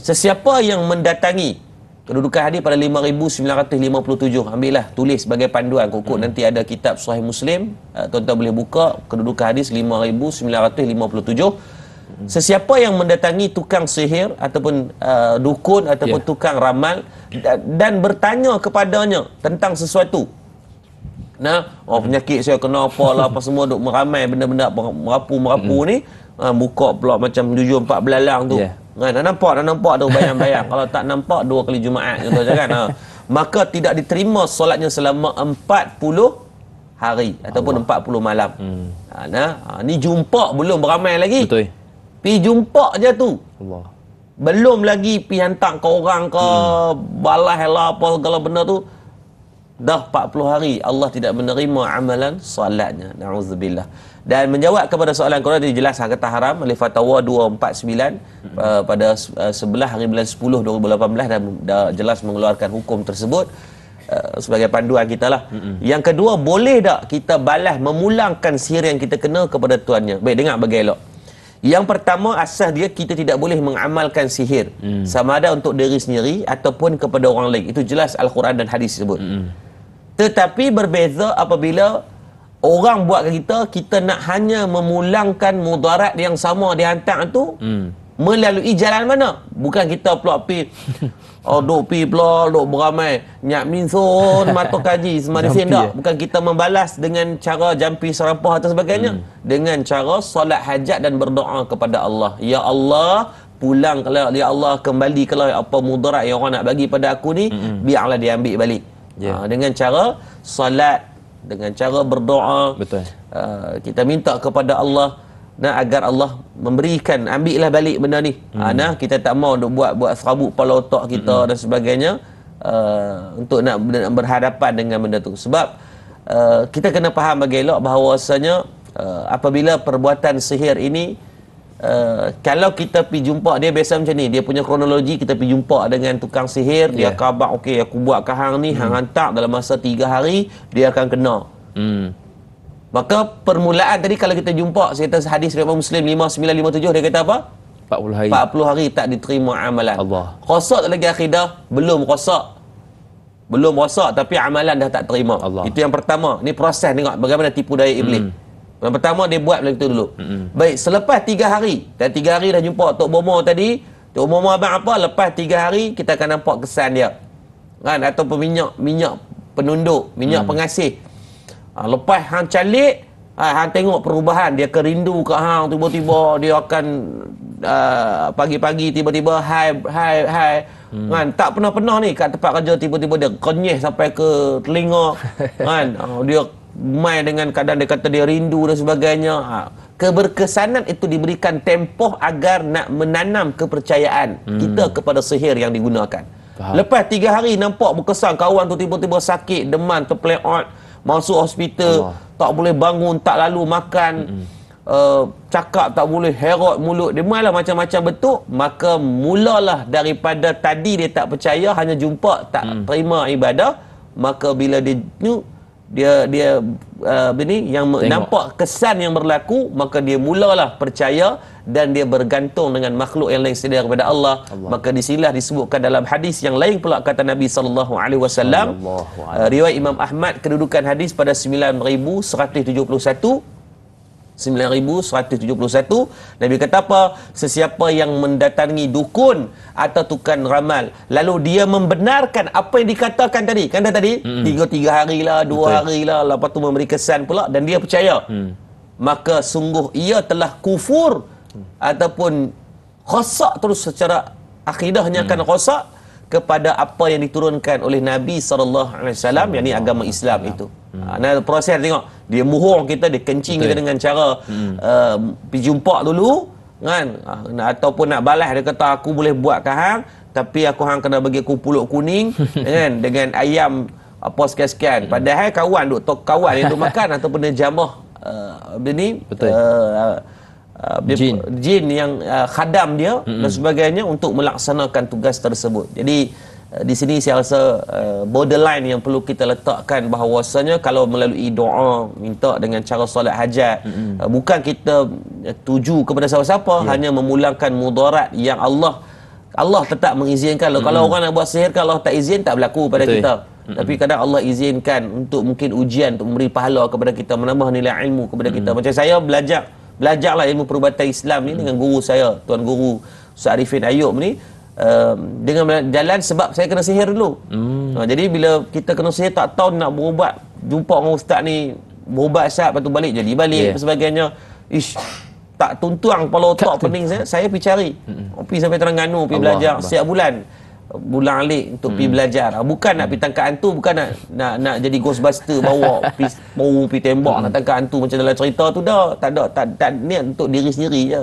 sesiapa yang mendatangi Kedudukan hadis pada 5957. Ambillah, tulis sebagai panduan. Kukuk nanti ada kitab Sahih Muslim, tuan-tuan boleh buka kedudukan hadis 5957. Sesiapa yang mendatangi tukang sihir ataupun dukun ataupun tukang ramal dan bertanya kepadanya tentang sesuatu. Penyakit saya kena apa semua duk meramai benda-benda merapu ni, buka pula macam 7-4 belalang tu. Dah nampak tu bayang-bayang. Kalau tak nampak 2 kali Jumaat contoh kan. Maka tidak diterima solatnya selama 40 hari ataupun 40 malam. Ni jumpa belum beramai lagi. Betul. Pi jumpa je tu. Allah. Belum lagi pi hantar ke orang ke balas lah apa segala benda tu. Dah 40 hari Allah tidak menerima amalan solatnya. Na'udzubillah. Dan menjawab kepada soalan korang dijelas kata haram oleh Fatwa 249 pada 11 hari bulan 10 2018 dan dah jelas mengeluarkan hukum tersebut sebagai panduan kita lah. Yang kedua, boleh tak kita balas memulangkan sihir yang kita kena kepada tuannya? Baik, dengar bagi elok. Yang pertama, asas dia kita tidak boleh mengamalkan sihir sama ada untuk diri sendiri ataupun kepada orang lain. Itu jelas Al-Quran dan hadis sebut. Tetapi berbeza apabila orang buat ke kita nak hanya memulangkan mudarat yang sama dihantar tu melalui jalan mana? Bukan kita pula pi duk pi pula duk beramai nyak minsun mata kaji semari sendak. Bukan kita membalas dengan cara jampi serapah atau sebagainya, dengan cara solat hajat dan berdoa kepada Allah. Ya Allah, pulang kalau ya Allah, kembali kalau apa mudarat yang orang nak bagi pada aku ni, biarlah dia ambil balik. Dengan cara solat, dengan cara berdoa. Betul. Kita minta kepada Allah agar Allah memberikan, ambillah balik benda ni. Kita tak mau duk buat serabut kepala otak kita dan sebagainya untuk nak berhadapan dengan benda tu. Sebab kita kena faham bagi elok bahawasanya apabila perbuatan sihir ini kalau kita pergi jumpa dia, biasa macam ni, dia punya kronologi, kita pergi jumpa dengan tukang sihir, dia khabar, okey aku buat hang ni, hang hantar dalam masa 3 hari dia akan kena. Maka permulaan tadi kalau kita jumpa cerita hadis riwayat Muslim 5957, dia kata apa? 40 hari. 40 hari tak diterima amalan. Allah. Rosak lagi akidah, belum rosak. Belum rosak tapi amalan dah tak terima. Allah. Itu yang pertama. Ni proses, tengok bagaimana tipu daya iblis. Yang pertama dia buat macam tu dulu. Baik, selepas 3 hari, dan 3 hari dah jumpa Tok Bomo tadi. Tok Bomo abang apa? Lepas 3 hari kita akan nampak kesan dia. Kan, ataupun minyak penunduk, minyak pengasih. Lepas hang calik, hang tengok perubahan, dia kerindu kat hang, tiba-tiba dia akan pagi-pagi tiba-tiba hai kan, tak pernah ni kat tempat kerja tiba-tiba dia kenyih sampai ke telinga kan, dia main dengan keadaan dia kata dia rindu dan sebagainya. Keberkesanan itu diberikan tempoh agar nak menanam kepercayaan kita kepada sihir yang digunakan. Lepas 3 hari nampak berkesan, kawan tu tiba-tiba sakit, demam, terpeleot, masuk hospital, tak boleh bangun, tak lalu makan, cakap tak boleh, herot mulut dia, malah macam-macam bentuk. Maka mulalah daripada tadi dia tak percaya, hanya jumpa tak terima ibadah. Maka bila dia ini yang tengok, nampak kesan yang berlaku, maka dia mulalah percaya dan dia bergantung dengan makhluk yang lain selain daripada Allah. Maka disinilah disebutkan dalam hadis yang lain pula kata Nabi SAW, riwayat Imam Ahmad, kedudukan hadis pada 9171, Nabi kata apa? Sesiapa yang mendatangi dukun atau tukang ramal lalu dia membenarkan apa yang dikatakan tadi, kan dah tadi 3 hari lah, 2 hari lah, lepas tu memberi kesan pula dan dia percaya, maka sungguh ia telah kufur ataupun rosak terus secara akidahnya, akan rosak kepada apa yang diturunkan oleh Nabi SAW, yakni agama Islam itu. Nah, proses tengok, dia muhur kita, dia kencing kita dengan cara pergi jumpa dulu kan, ataupun nak balas dia kata aku boleh buat ke hang, tapi aku hang kena bagi aku pulut kuning kan, dengan ayam apa sekian-sekian, padahal kawan duk kawan yang duk makan ataupun dia jamah jin yang khadam dia dan sebagainya untuk melaksanakan tugas tersebut. Jadi di sini saya rasa borderline yang perlu kita letakkan bahawasanya kalau melalui doa, minta dengan cara solat hajat, bukan kita tuju kepada siapa-siapa, hanya memulangkan mudarat yang Allah Allah tetap mengizinkan. Kalau orang nak buat sihir, kalau tak izin tak berlaku pada kita. Tapi kadang Allah izinkan untuk mungkin ujian, untuk memberi pahala kepada kita, menambah nilai ilmu kepada kita. Macam saya belajarlah ilmu perubatan Islam ni dengan guru saya, Tuan Guru Ustaz Arifin Ayub ni, dengan jalan sebab saya kena sihir dulu. Jadi bila kita kena sihir tak tahu nak berubat, jumpa orang ustaz ni berubat sat, lepas tu balik jadi balik dan sebagainya. Tak tuntuang kepala otak pening saya pergi cari. Pergi sampai Terengganu, pergi belajar setiap bulan alik untuk pergi belajar. Bukan nak pergi tangkap hantu, bukan nak jadi Ghostbuster bawa pergi tembak nak tangkap hantu macam dalam cerita tu dah. Tak niat untuk diri sendiri je.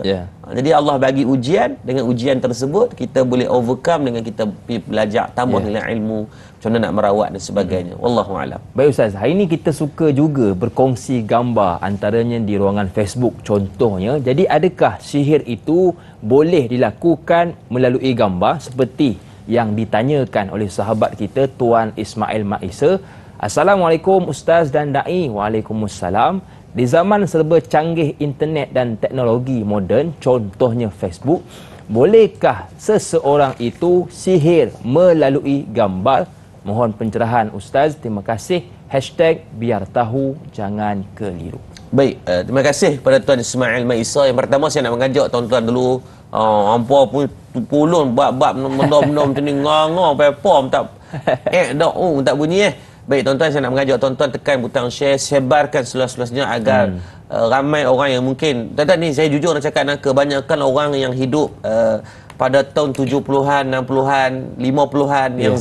Jadi Allah bagi ujian, dengan ujian tersebut kita boleh overcome dengan kita pergi belajar, tambah nilai ilmu, macam mana nak merawat dan sebagainya. Wallahu a'lam. Baik Ustaz, hari ini kita suka juga berkongsi gambar antaranya di ruangan Facebook contohnya. Jadi adakah sihir itu boleh dilakukan melalui gambar seperti yang ditanyakan oleh sahabat kita Tuan Ismail Maisa? Assalamualaikum Ustaz dan Da'i. Waalaikumsalam. Di zaman serba canggih internet dan teknologi moden, contohnya Facebook, bolehkah seseorang itu sihir melalui gambar? Mohon pencerahan Ustaz. Terima kasih. #biar tahu jangan keliru. Baik, terima kasih kepada Tuan Ismail Maisa. Yang pertama saya nak mengajak tuan-tuan dulu, hampa pun pulun bab-bab benda-benda macam ni nganga pepom tak dak tak bunyi. Baik tuan-tuan, saya nak mengajak tuan-tuan tekan butang share, sebarkan seluas-luasnya agar ramai orang yang mungkin tuan-tuan ni, saya jujur nak cakap, kebanyakan orang yang hidup pada tahun 70-an, 60-an, 50-an yang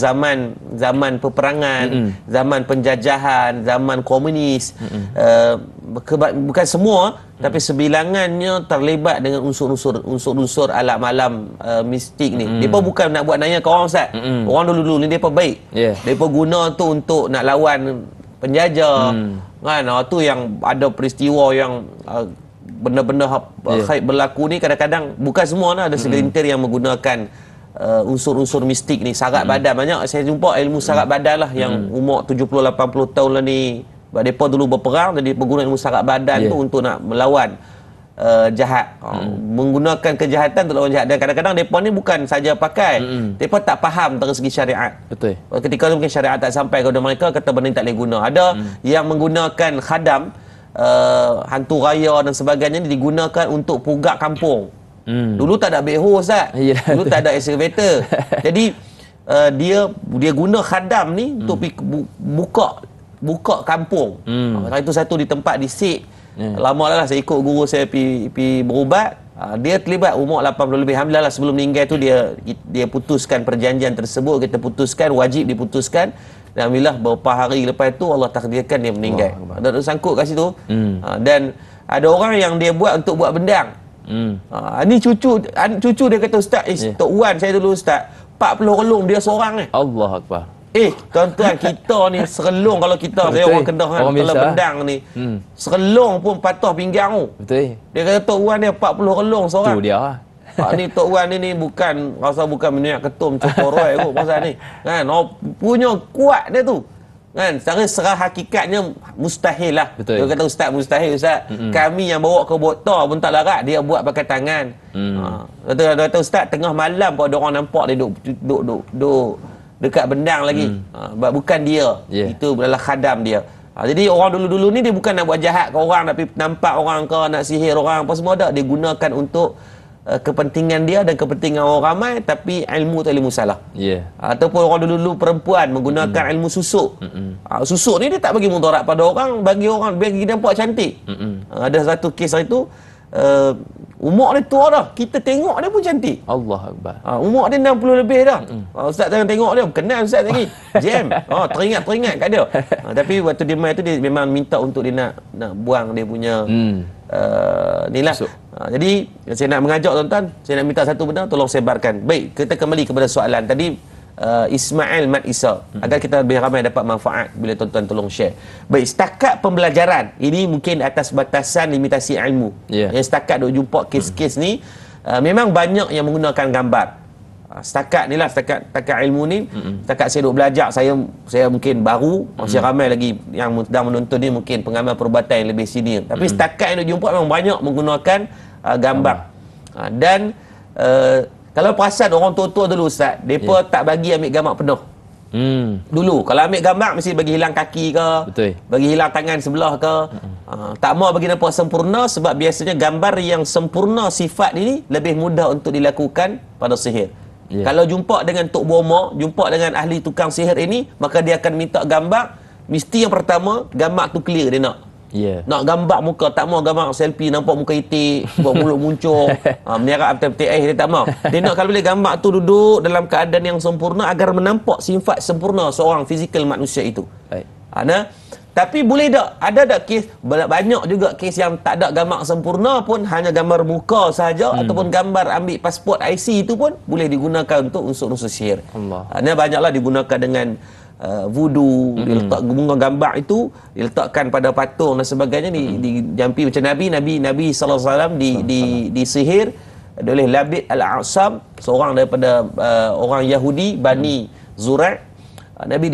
zaman peperangan, zaman penjajahan, zaman komunis, bukan semua tapi sebilangannya terlibat dengan unsur-unsur alam malam mistik ni. Depa bukan nak buat naya ke orang Ustaz. Orang dulu-dulu ni depa baik. Depa guna tu untuk nak lawan penjajah. Kan tu yang ada peristiwa yang benda-benda khaib berlaku ni, kadang-kadang bukan semua lah, ada segelintir yang menggunakan unsur-unsur mistik ni, sarat badan. Banyak saya jumpa ilmu sarat badan lah yang umur 70-80 tahun lah ni. Sebab mereka dulu berperang, jadi guna ilmu sarat badan tu untuk nak melawan jahat. Menggunakan kejahatan untuk lawan jahat. Dan kadang-kadang mereka ni bukan saja pakai, mereka tak faham dari segi syariat. Betul. Ketika mungkin syariat tak sampai kepada mereka, kata benda ni tak boleh guna. Ada yang menggunakan khadam, hantu raya dan sebagainya digunakan untuk pugak kampung. Dulu tak ada beho Ustaz. Dulu tak ada excavator. Jadi dia guna khadam ni untuk buka kampung. Itu satu di tempat di Sik. Lama lah saya ikut guru saya pi berubat. Dia terlibat umur 80 lebih. Alhamdulillah sebelum meninggal tu dia putuskan perjanjian tersebut, kita putuskan, wajib diputuskan. Dan alhamdulillah beberapa hari lepas tu Allah takdirkan dia meninggal. Ada sangkut kat situ. Dan ada orang yang dia buat untuk buat bendang. Ni cucu dia kata, Ustaz, Tok Wan saya dulu Ustaz, 40 relung dia seorang ni. Allah Akbar. Tuan-tuan, kita ni serelung, kalau kita saya orang Kedah kan, kalau bendang ni serelung pun patah pinggang tu. Betul. Dia kata Tok Wan dia 40 relung seorang. Tu dia lah. Ni Tok Wan ni bukan minyak ketum cokoroi kot pasal ni. Kan, punya kuat dia tu. Kan, secara hakikatnya mustahil lah. Betul. Dia kata Ustaz mustahil Ustaz. Kami yang bawa ke botol pun tak larat, dia buat pakai tangan. Kata Ustaz, tengah malam pun ada orang nampak dia duduk dekat bendang lagi. Bukan dia. Itu adalah khadam dia. Jadi orang dulu-dulu ni dia bukan nak buat jahat ke orang, nak nampak orang ke, nak sihir orang apa semua tak. Dia gunakan untuk kepentingan dia dan kepentingan orang ramai, tapi ilmu tu ilmu salah. Ataupun orang dulu-dulu perempuan menggunakan ilmu susuk. Susuk ni dia tak bagi mudarat pada orang, bagi dia nampak cantik. Ada satu kes itu, umur dia tua dah, kita tengok dia pun cantik. Allah Akbar. Umur dia 60 lebih dah. Ustaz jangan tengok dia, kenal Ustaz lagi. Jam. Teringat kat dia. Tapi waktu dia main tu, dia memang minta untuk dia nak buang dia punya ni lah. Jadi saya nak mengajak tuan-tuan, saya nak minta satu benda, tolong sebarkan. Baik, kita kembali kepada soalan tadi. Ismail Mat Isa, agar kita lebih ramai dapat manfaat bila tuan-tuan tolong share. Baik, setakat pembelajaran ini mungkin atas batasan limitasi ilmu. Yang setakat duk jumpa kes-kes ni, memang banyak yang menggunakan gambar. Setakat ni lah, setakat ilmu ni, setakat saya duk belajar, saya mungkin baru, masih ramai lagi yang sedang menonton ni mungkin pengamal perubatan yang lebih senior. Tapi setakat yang duk jumpa memang banyak menggunakan gambar. Dan Kalau perasan orang tua-tua dulu Ustaz, mereka tak bagi ambil gambar penuh. Dulu kalau ambil gambar mesti bagi hilang kaki ke, Betul. bagi hilang tangan sebelah ke. Tak mau bagi nampak sempurna, sebab biasanya gambar yang sempurna sifat ini lebih mudah untuk dilakukan pada sihir. Kalau jumpa dengan Tok Bomo, jumpa dengan ahli tukang sihir ini, maka dia akan minta gambar. Mesti yang pertama gambar tu clear dia nak. Nak gambar muka, tak mau gambar selfie nampak muka itik, buat mulut muncul, menyerap betul-betul dia tak mau. Dia nak kalau boleh gambar tu duduk dalam keadaan yang sempurna agar menampak sifat sempurna seorang fizikal manusia itu. Nah, tapi boleh tak? Ada tak kes, banyak juga kes yang tak ada gambar sempurna pun, hanya gambar muka sahaja ataupun gambar ambil pasport IC itu pun boleh digunakan untuk unsur-unsur sihir. Nah, banyaklah digunakan dengan voodoo, diletak bunga gambar itu diletakkan pada patung dan sebagainya, dijampi macam Nabi SAW disihir oleh Labid Al-A'sam, seorang daripada orang Yahudi Bani Zurai. Nabi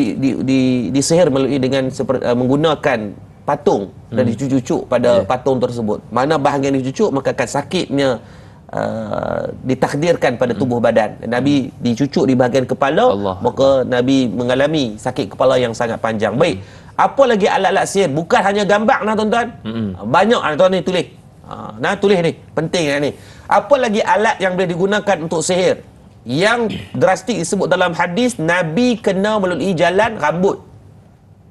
disihir melalui dengan menggunakan patung dan dicucuk pada patung tersebut. Mana bahagian dicucuk maka akan sakitnya ditakdirkan pada tubuh badan. Nabi dicucuk di bahagian kepala, maka Nabi mengalami sakit kepala yang sangat panjang. Baik, apa lagi alat-alat sihir? Bukan hanya gambar nah tuan-tuan. Banyak tuan ni tulis. Tulis ni, penting ni. Apa lagi alat yang boleh digunakan untuk sihir? Yang drastik disebut dalam hadis, Nabi kena melalui jalan rambut.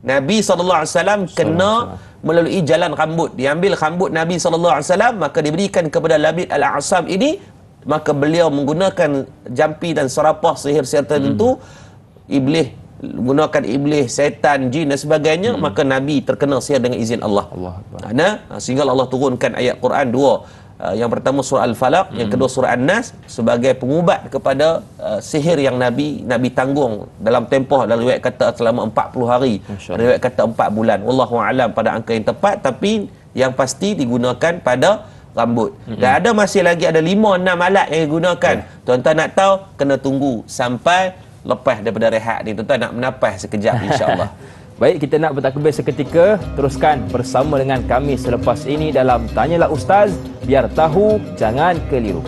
Nabi SAW kena melalui jalan rambut. Diambil rambut Nabi SAW, maka diberikan kepada Labid Al-A'sam ini, maka beliau menggunakan jampi dan serapah sihir-sihir tertentu, iblis, menggunakan iblis, setan, jin dan sebagainya, maka Nabi terkena sihir dengan izin Allah. Sehingga Allah turunkan ayat Quran dua. Yang pertama surah Al-Falaq, yang kedua surah An-Nas, sebagai pengubat kepada sihir yang Nabi tanggung dalam tempoh, dalam riwayat kata selama 40 hari, riwayat kata 4 bulan. Wallahu a'lam pada angka yang tepat, tapi yang pasti digunakan pada rambut. Dan ada masih lagi ada 5-6 alat yang digunakan. Tuan-tuan nak tahu, kena tunggu sampai lepas daripada rehat ni. Tuan-tuan nak menapas sekejap insya-Allah. Baik, kita nak bertakbir seketika. Teruskan bersama dengan kami selepas ini dalam Tanyalah Ustaz, biar tahu jangan keliru.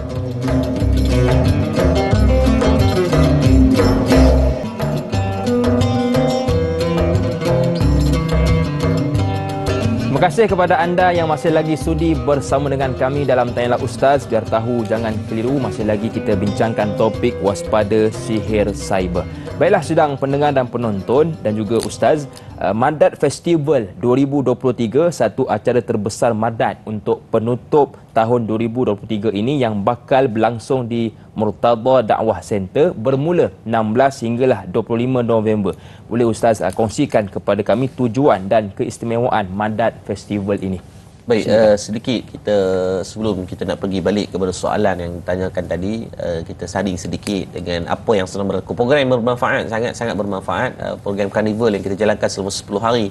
Terima kasih kepada anda yang masih lagi sudi bersama dengan kami dalam Tanyalah Ustaz, biar tahu jangan keliru. Masih lagi kita bincangkan topik waspada sihir cyber. Baiklah sidang pendengar dan penonton dan juga Ustaz, Madad Festival 2023, satu acara terbesar Madad untuk penutup tahun 2023 ini yang bakal berlangsung di Murtada Dakwah Center bermula 16 hinggalah 25 November. Boleh Ustaz kongsikan kepada kami tujuan dan keistimewaan Madad Festival ini? Baik, sedikit kita sebelum kita nak pergi balik kepada soalan yang ditanyakan tadi, kita saring sedikit dengan apa yang sedang berlaku. Program yang bermanfaat, sangat-sangat bermanfaat. Program karnival yang kita jalankan selama 10 hari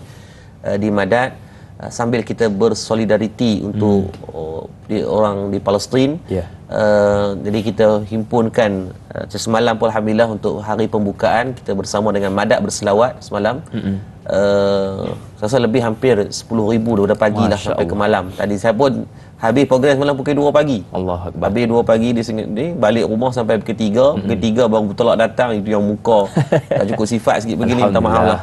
di Madad, sambil kita bersolidariti untuk orang di Palestin. Jadi kita himpunkan semalam pun alhamdulillah untuk hari pembukaan kita bersama dengan Madad berselawat semalam. Saya rasa lebih hampir 10,000 daripada pagi dah sampai ke malam. Tadi saya pun habis program semalam pukul 2 pagi. Habis 2 pagi di sini balik rumah sampai pukul 3. Pukul 3 baru bertolak datang, itu yang muka tak cukup sifat sikit begini, minta maaf lah.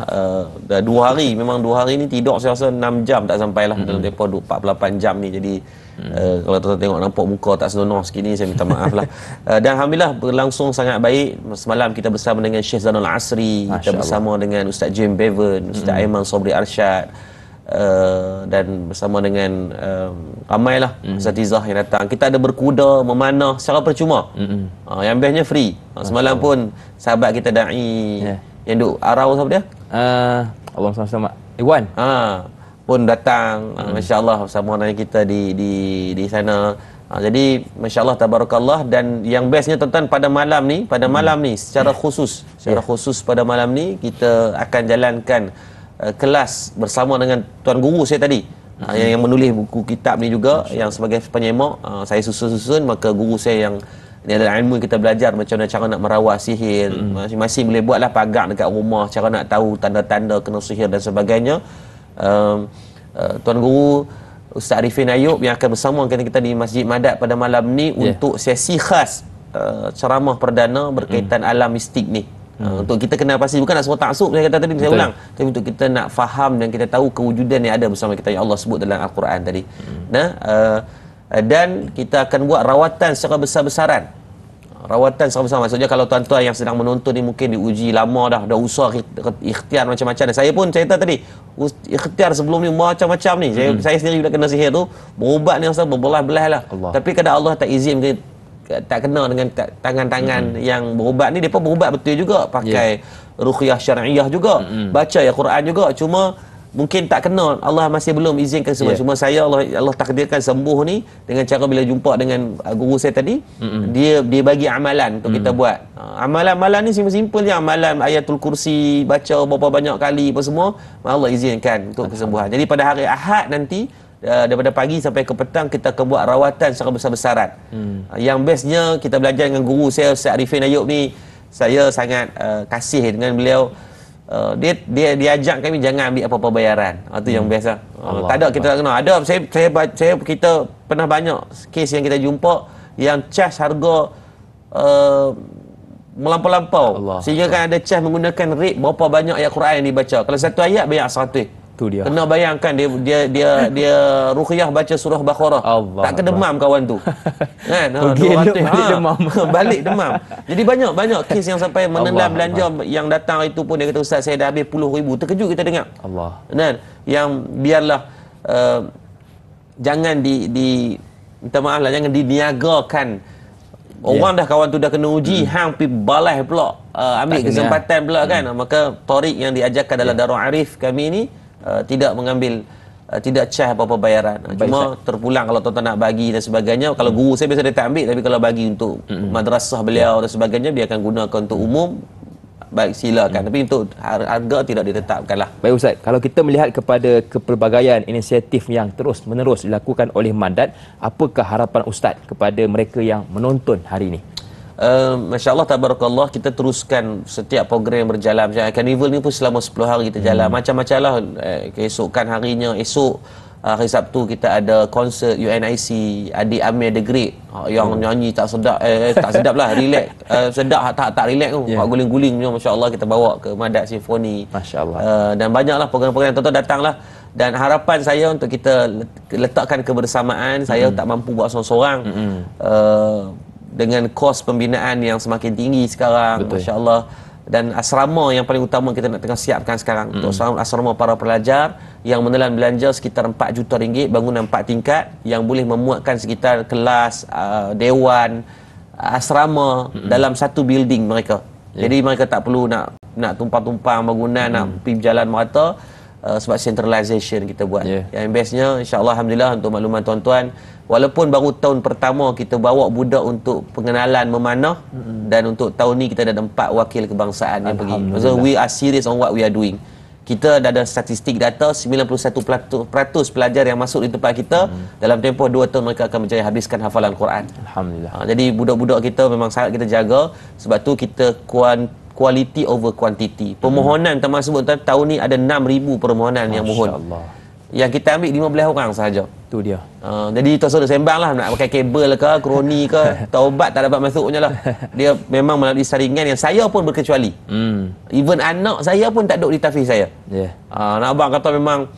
Dah 2 hari, memang 2 hari ni tidur saya rasa 6 jam tak sampai lah dalam tempoh 48 jam ni. Jadi kalau tuan-tuan tengok nampak muka tak senonoh sikit ni, saya minta maaf lah. Dan alhamdulillah berlangsung sangat baik. Semalam kita bersama dengan Syekh Zanul Asri, kita bersama dengan Ustaz James Bevan, Ustaz Aiman Sobri Arsyad, dan bersama dengan ramailah Ustazizah yang datang. Kita ada berkuda, memanah secara percuma. Yang bestnya free. Semalam pun sahabat kita da'i yang duk Arau, siapa dia? Allah sama-sama Iwan pun datang, masya-Allah bersama dengan kita di sana. Jadi masya-Allah tabarakallah. Dan yang bestnya tuan-tuan, pada malam ni secara khusus pada malam ni kita akan jalankan kelas bersama dengan tuan guru saya tadi, yang menulis buku kitab ni juga, yang sebagai penyemak saya susun, maka guru saya yang ini adalah ilmu kita belajar macam mana cara nak merawat sihir. Masing-masing boleh buatlah pagar dekat rumah, cara nak tahu tanda-tanda kena sihir dan sebagainya. Tuan guru Ustaz Arifin Ayub yang akan bersama kita di Masjid Madad pada malam ni untuk sesi khas ceramah perdana berkaitan alam mistik ni. Untuk kita kenal pasti, bukan nak semua taksub saya kata tadi, saya ulang, tapi untuk kita nak faham dan kita tahu kewujudan yang ada bersama kita yang Allah sebut dalam Al-Quran tadi. Dan kita akan buat rawatan secara besar-besaran. Rawatan secara besar, maksudnya kalau tuan-tuan yang sedang menonton ni mungkin diuji lama dah usaha ikhtiar macam-macam. Dan saya pun cerita tadi, ikhtiar sebelum ni macam-macam ni. Saya sendiri bila kena sihir tu, berubat ni masa berbelah-belah lah. Tapi kadang Allah tak izin, tak kena dengan tangan-tangan yang berubat ni. Mereka berubat betul juga, pakai ruqyah syar'iyah juga, baca Quran juga, cuma mungkin tak kena, Allah masih belum izinkan semua. Cuma saya Allah takdirkan sembuh ni dengan cara bila jumpa dengan guru saya tadi, dia bagi amalan untuk kita buat. Amalan-amalan ni simple-simple je, amalan ayatul kursi, baca berapa banyak kali apa semua, Allah izinkan untuk kesembuhan. Jadi pada hari Ahad nanti, daripada pagi sampai ke petang, kita akan buat rawatan secara besar-besaran. Yang bestnya kita belajar dengan guru saya Ustaz Arifin Ayub ni, saya sangat kasih dengan beliau. Dia ajak kami jangan ambil apa-apa bayaran. Itu yang biasa. Tak ada, kita tak kena. Ada kita pernah banyak kes yang kita jumpa yang cas harga melampau-lampau. Sehingga kan ada cas menggunakan rate berapa banyak ayat Quran yang dibaca. Kalau satu ayat bayar 100. Tu dia. Kena bayangkan dia ruqyah baca surah Baqarah. Tak kedemam kawan tu. Kan? Balik demam. Balik demam. Jadi banyak kes yang sampai menendam belanja yang datang itu pun dia kata, Ustaz saya dah habis puluh ribu. Terkejut kita dengar. Kan? Yang biarlah jangan minta maaf lah, jangan diniagakan. Orang dah, kawan tu dah kena uji, hang pergi balai pula, ambil kesempatan pula kan. Maka tarik yang diajarkan dalam Darul Arif kami ni, tidak mengambil, tidak cas apa-apa bayaran. Cuma terpulang kalau tuan-tuan nak bagi dan sebagainya. Kalau guru saya biasa dia tak ambil, tapi kalau bagi untuk madrasah beliau dan sebagainya, dia akan gunakan untuk umum, baik silakan. Tapi untuk harga tidak ditetapkan lah. Baik Ustaz, kalau kita melihat kepada kepelbagaian inisiatif yang terus-menerus dilakukan oleh Mandat, apakah harapan Ustaz kepada mereka yang menonton hari ini? Masya Allah, tabarakallah, kita teruskan setiap program yang berjalan. Macam Carnival ni pun selama 10 hari kita jalan. Macam-macam lah. Keesokan harinya, esok hari Sabtu kita ada konsert UNIC Adik Amir The Great, yang nyanyi tak sedap, tak sedap lah, relax, sedap tak relax tu, guling-guling, Masya Allah, kita bawa ke Mandat Simfoni. Masya Allah. Dan banyaklah program-program, tuan-tuan datanglah. Dan harapan saya untuk kita letakkan kebersamaan. Saya tak mampu buat seorang-seorang. Dengan kos pembinaan yang semakin tinggi sekarang, Masya Allah. Dan asrama yang paling utama kita nak tengah siapkan sekarang, untuk asrama para pelajar yang menelan belanja sekitar 4 juta ringgit, bangunan 4 tingkat yang boleh memuatkan sekitar kelas, dewan, asrama dalam satu building mereka. Jadi mereka tak perlu nak tumpang-tumpang bangunan, nak pergi berjalan merata. Sebab centralization kita buat. Yang bestnya, insya-Allah, alhamdulillah, untuk makluman tuan-tuan, walaupun baru tahun pertama kita bawa budak untuk pengenalan memanah, dan untuk tahun ni kita dah ada 4 wakil kebangsaan yang pergi. Maksudnya we are serious on what we are doing. Kita dah ada statistik data, 91% pelajar yang masuk di tempat kita dalam tempoh 2 tahun mereka akan berjaya habiskan hafalan Quran. Alhamdulillah. Jadi budak-budak kita memang sangat kita jaga. Sebab tu kita quality over quantity. Permohonan termasuk tahun ni ada 6,000 permohonan yang mohon. Yang kita ambil 15 orang sahaja. Tu dia. Jadi tuan saudara sembang lah, nak pakai kabel ke, kroni ke, taubat tak dapat masuk punya lah. Dia memang melalui saringan yang saya pun berkecuali. Even anak saya pun tak duduk di tafis saya. Nak abang kata memang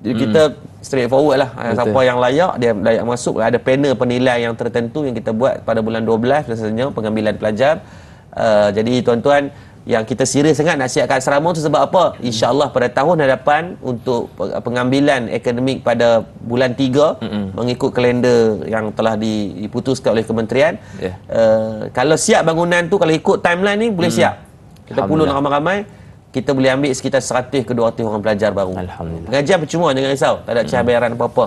kita straightforward lah. Siapa yang layak, dia layak masuk. Ada panel penilai yang tertentu yang kita buat pada bulan 12 biasanya, pengambilan pelajar. Jadi tuan-tuan, yang kita serius sangat nak siapkan asrama tu sebab apa? InsyaAllah pada tahun hadapan untuk pengambilan akademik pada bulan 3 mengikut kalender yang telah diputuskan oleh kementerian. Kalau siap bangunan tu, kalau ikut timeline ni boleh siap. Kita puluh ramai-ramai, kita boleh ambil sekitar 100 ke 200 orang pelajar baru. Alhamdulillah. Pengajian percuma, jangan risau, tak ada cair bayaran apa-apa.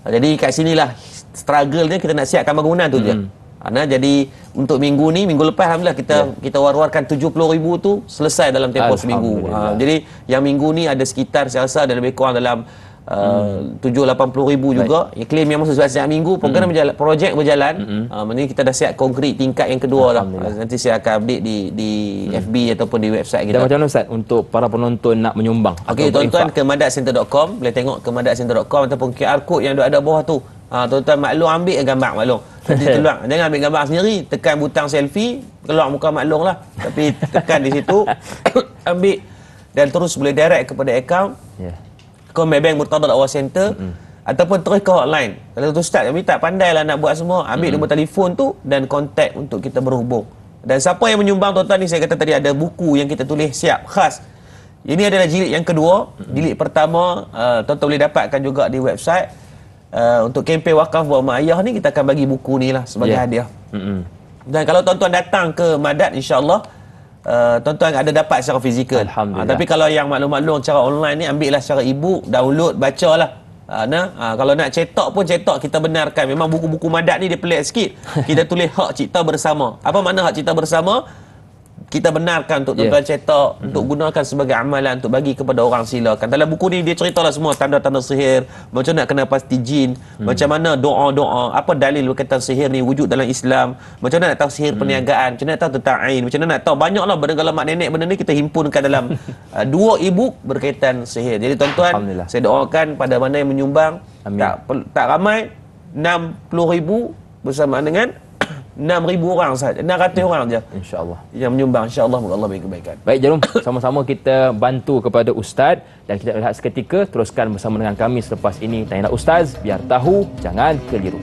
Jadi kat sinilah struggle dia, kita nak siapkan bangunan tu je. Jadi untuk minggu ni, minggu lepas alhamdulillah kita war-warkan 70,000 tu selesai dalam tempoh seminggu. Jadi yang minggu ni ada sekitar, saya rasa ada lebih kurang dalam 70-80,000 juga. Yang klaim yang masuk setiap minggu. Program berjalan, projek berjalan. Maksudnya kita dah siap konkret tingkat yang kedua lah. Nanti saya akan update di FB ataupun di website kita. Dan macam mana Ustaz untuk para penonton nak menyumbang? Okey, tuan-tuan ke madatcenter.com, boleh tengok ke madatcenter.com ataupun QR code yang ada bawah tu. Tuan-tuan maklum ambil gambar maklum. Nanti keluar. Jangan ambil gambar sendiri, tekan butang selfie, keluar muka maklum lah. Tapi tekan di situ, ambil dan terus boleh direct kepada akaun. Kau Maybank Murtada Dakwah Center ataupun terus ke hotline. Kalau tu Ustaz kami tak pandai lah nak buat semua, ambil nombor telefon tu dan kontak untuk kita berhubung. Dan siapa yang menyumbang tuan-tuan ni, saya kata tadi ada buku yang kita tulis siap khas. Ini adalah jilid yang kedua. Jilid pertama tuan-tuan boleh dapatkan juga di website. Untuk kempen wakaf buat mak ayah ni, kita akan bagi buku ni lah sebagai hadiah. Dan kalau tuan-tuan datang ke Madad, insya-Allah tuan-tuan ada dapat secara fizikal. Tapi kalau yang maklum-maklum cara online ni, ambil lah secara e-book, download, bacalah. Kalau nak cetak pun cetak, kita benarkan. Memang buku-buku Madad ni dia pelik sikit. Kita tulis hak cipta bersama. Apa makna hak cipta bersama? Kita benarkan untuk tuan-tuan cetak, untuk gunakan sebagai amalan, untuk bagi kepada orang, silakan. Dalam buku ni dia ceritalah semua tanda-tanda sihir, macam nak kena pasti jin, macam mana doa-doa, apa dalil berkaitan sihir ni wujud dalam Islam, macam mana nak tahu sihir perniagaan, macam mana nak tahu tentang ain, macam mana nak tahu, banyaklah benda kalau mak nenek benda ni kita himpunkan dalam 2 e-book berkaitan sihir. Jadi tuan-tuan, saya doakan pada mana yang menyumbang, tak ramai, 60,000 bersamaan dengan 6,000 orang sahaja, 600 orang saja, insya-Allah, yang menyumbang. Insya-Allah moga Allah beri kebaikan. Baik, jom sama-sama kita bantu kepada Ustaz, dan kita rehat seketika, teruskan bersama dengan kami selepas ini. Tanyalah Ustaz, biar tahu jangan keliru.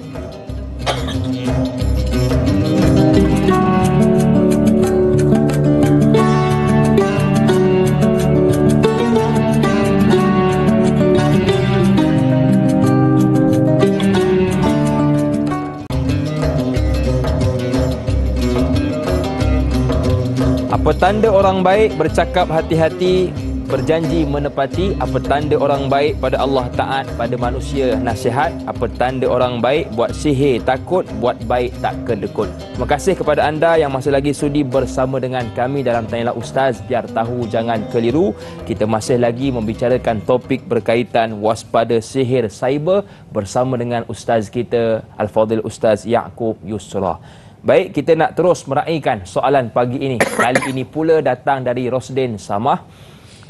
Apa tanda orang baik? Bercakap hati-hati, berjanji menepati. Apa tanda orang baik? Pada Allah taat, pada manusia nasihat. Apa tanda orang baik? Buat sihir takut, buat baik tak kedekut. Terima kasih kepada anda yang masih lagi sudi bersama dengan kami dalam Tanyalah Ustaz, biar tahu jangan keliru. Kita masih lagi membicarakan topik berkaitan waspada sihir cyber bersama dengan Ustaz kita Al-Fadhil Ustaz Ya'qub Yusra. Baik, kita nak terus meraihkan soalan pagi ini. Kali ini pula datang dari Rosdin Samah.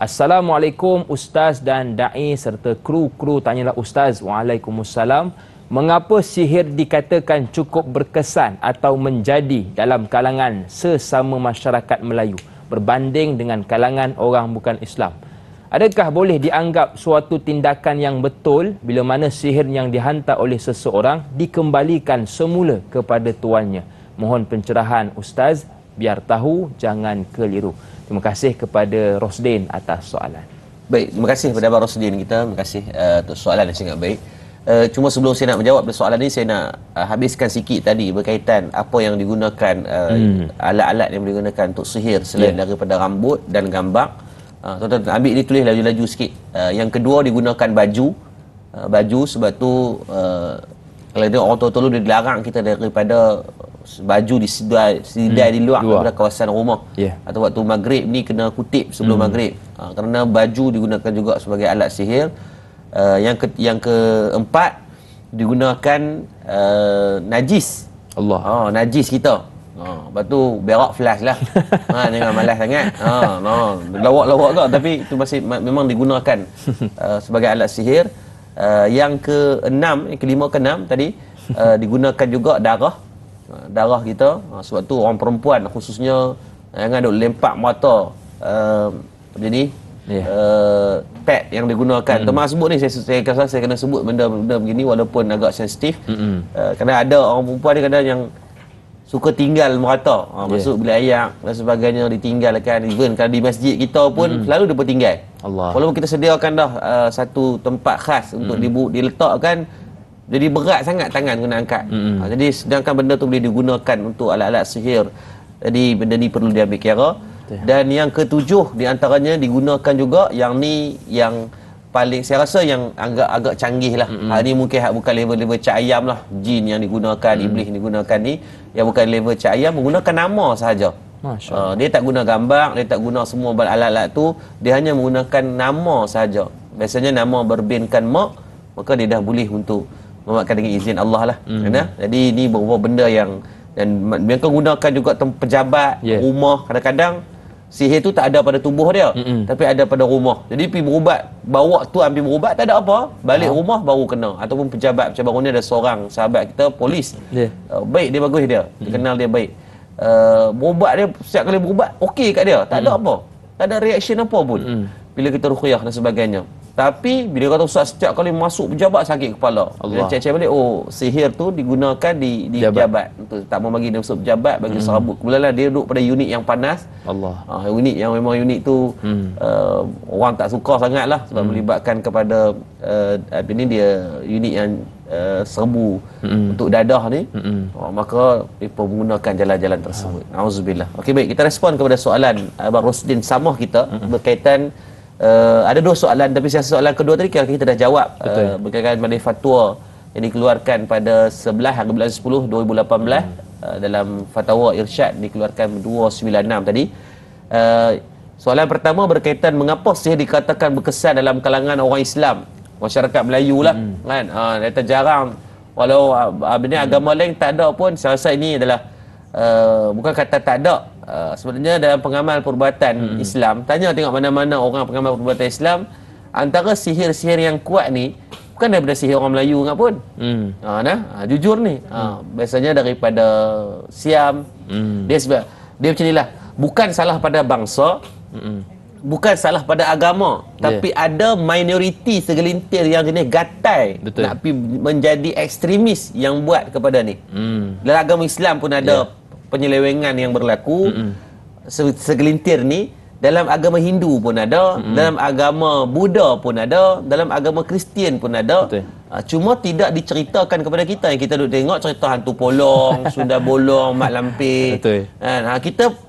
Assalamualaikum Ustaz dan Da'i serta kru-kru Tanyalah Ustaz. Waalaikumsalam. Mengapa sihir dikatakan cukup berkesan atau menjadi dalam kalangan sesama masyarakat Melayu berbanding dengan kalangan orang bukan Islam? Adakah boleh dianggap suatu tindakan yang betul bila mana sihir yang dihantar oleh seseorang dikembalikan semula kepada tuannya? Mohon pencerahan Ustaz, biar tahu jangan keliru. Terima kasih kepada Rosdin atas soalan. Baik, terima kasih kepada Abang Rosdin kita. Terima kasih untuk soalan yang sangat baik. Cuma sebelum saya nak menjawab soalan ini, saya nak habiskan sikit tadi berkaitan apa yang digunakan, alat-alat yang digunakan untuk sihir selain daripada rambut dan gambar. Tuan-tuan ambil ni, tulis laju-laju sikit. Yang kedua, digunakan baju sebab tu kalau dia orang tua dulu dia dilarang kita daripada baju disidai di luar daripada kawasan rumah. Atau waktu maghrib ni kena kutip sebelum maghrib. Kerana baju digunakan juga sebagai alat sihir. Yang keempat, digunakan najis. Najis kita. Lepas tu berak flash lah. Jangan malas sangat. Lawak-lawak ke, tapi itu masih memang digunakan sebagai alat sihir. Yang keenam, kelima ke enam tadi, digunakan juga darah kita. Sebab tu orang perempuan khususnya jangan duk lempak mata jadi pad yang digunakan. Termasuk sebut ni, saya kena sebut benda-benda begini walaupun agak sensitif. Kerana ada orang perempuan ni kadang yang suka tinggal merata, masuk bilik ayak dan sebagainya ditinggalkan. Even kalau di masjid kita pun selalu dia bertinggal. Walaupun kita sediakan dah satu tempat khas untuk diletakkan, jadi berat sangat tangan kena angkat. Jadi sedangkan benda tu boleh digunakan untuk alat-alat sihir. Jadi benda ni perlu diambil kira. Dan yang ketujuh di antaranya digunakan juga, yang ni yang paling saya rasa yang agak canggih lah. Ini mungkin bukan level cak ayam lah. Jin yang digunakan, iblis yang digunakan ni, yang bukan level cak ayam, menggunakan nama sahaja. Dia tak guna gambar, dia tak guna semua alat-alat tu, dia hanya menggunakan nama sahaja. Biasanya nama berbinkan mak, maka dia dah boleh untuk memakan dengan izin Allah lah. Jadi ini beberapa benda yang, dan mereka gunakan juga pejabat, rumah. Kadang-kadang sihir tu tak ada pada tubuh dia, tapi ada pada rumah. Jadi pergi berubat, bawa tuan pergi berubat, tak ada apa, balik rumah baru kena. Ataupun pejabat, macam baru ni ada seorang sahabat kita polis, baik dia, bagus dia, kenal dia baik, berubat dia, setiap kali berubat okey kat dia, tak ada apa, tak ada reaction apa pun bila kita ruqyah dan sebagainya. Tapi bila kata ustaz, setiap kali masuk pejabat sakit kepala. Bila cek-cek balik, oh sihir tu digunakan di pejabat. Untuk tak mau bagi dia masuk pejabat, bagi serabut. Kemudian dia duduk pada unit yang panas. Unit yang memang unit tu orang tak suka sangat lah, sebab melibatkan kepada dia unit yang serbu untuk dadah ni. Maka mereka menggunakan jalan-jalan tersebut. Auzubillah. Okey, baik, kita respon kepada soalan Abang Rosdin Samah kita berkaitan ada dua soalan, tapi soalan kedua tadi kita dah jawab berkaitan dengan fatwa yang dikeluarkan pada 11 hari bulan 10 2018 dalam fatwa irsyad dikeluarkan 296 tadi. Soalan pertama berkaitan mengapa sihir dikatakan berkesan dalam kalangan orang Islam, masyarakat Melayu lah kan. Dia jarang, walau agama lain tak ada pun, saya rasa ini adalah bukan kata tak ada. Sebenarnya dalam pengamal perubatan Islam, tanya tengok mana-mana orang pengamal perubatan Islam, antara sihir-sihir yang kuat ni bukan daripada sihir orang Melayu enggak pun. Jujur ni, biasanya daripada Siam. Dia sebab dia macam inilah, bukan salah pada bangsa, bukan salah pada agama, tapi ada minoriti segelintir yang jenis gatai nak menjadi ekstremis yang buat kepada ni. Dalam agama Islam pun ada penyelewengan yang berlaku, segelintir ni. Dalam agama Hindu pun ada, dalam agama Buddha pun ada, dalam agama Kristian pun ada. Cuma tidak diceritakan kepada kita. Yang kita duduk tengok cerita hantu polong, Sunda bolong, mak lampir.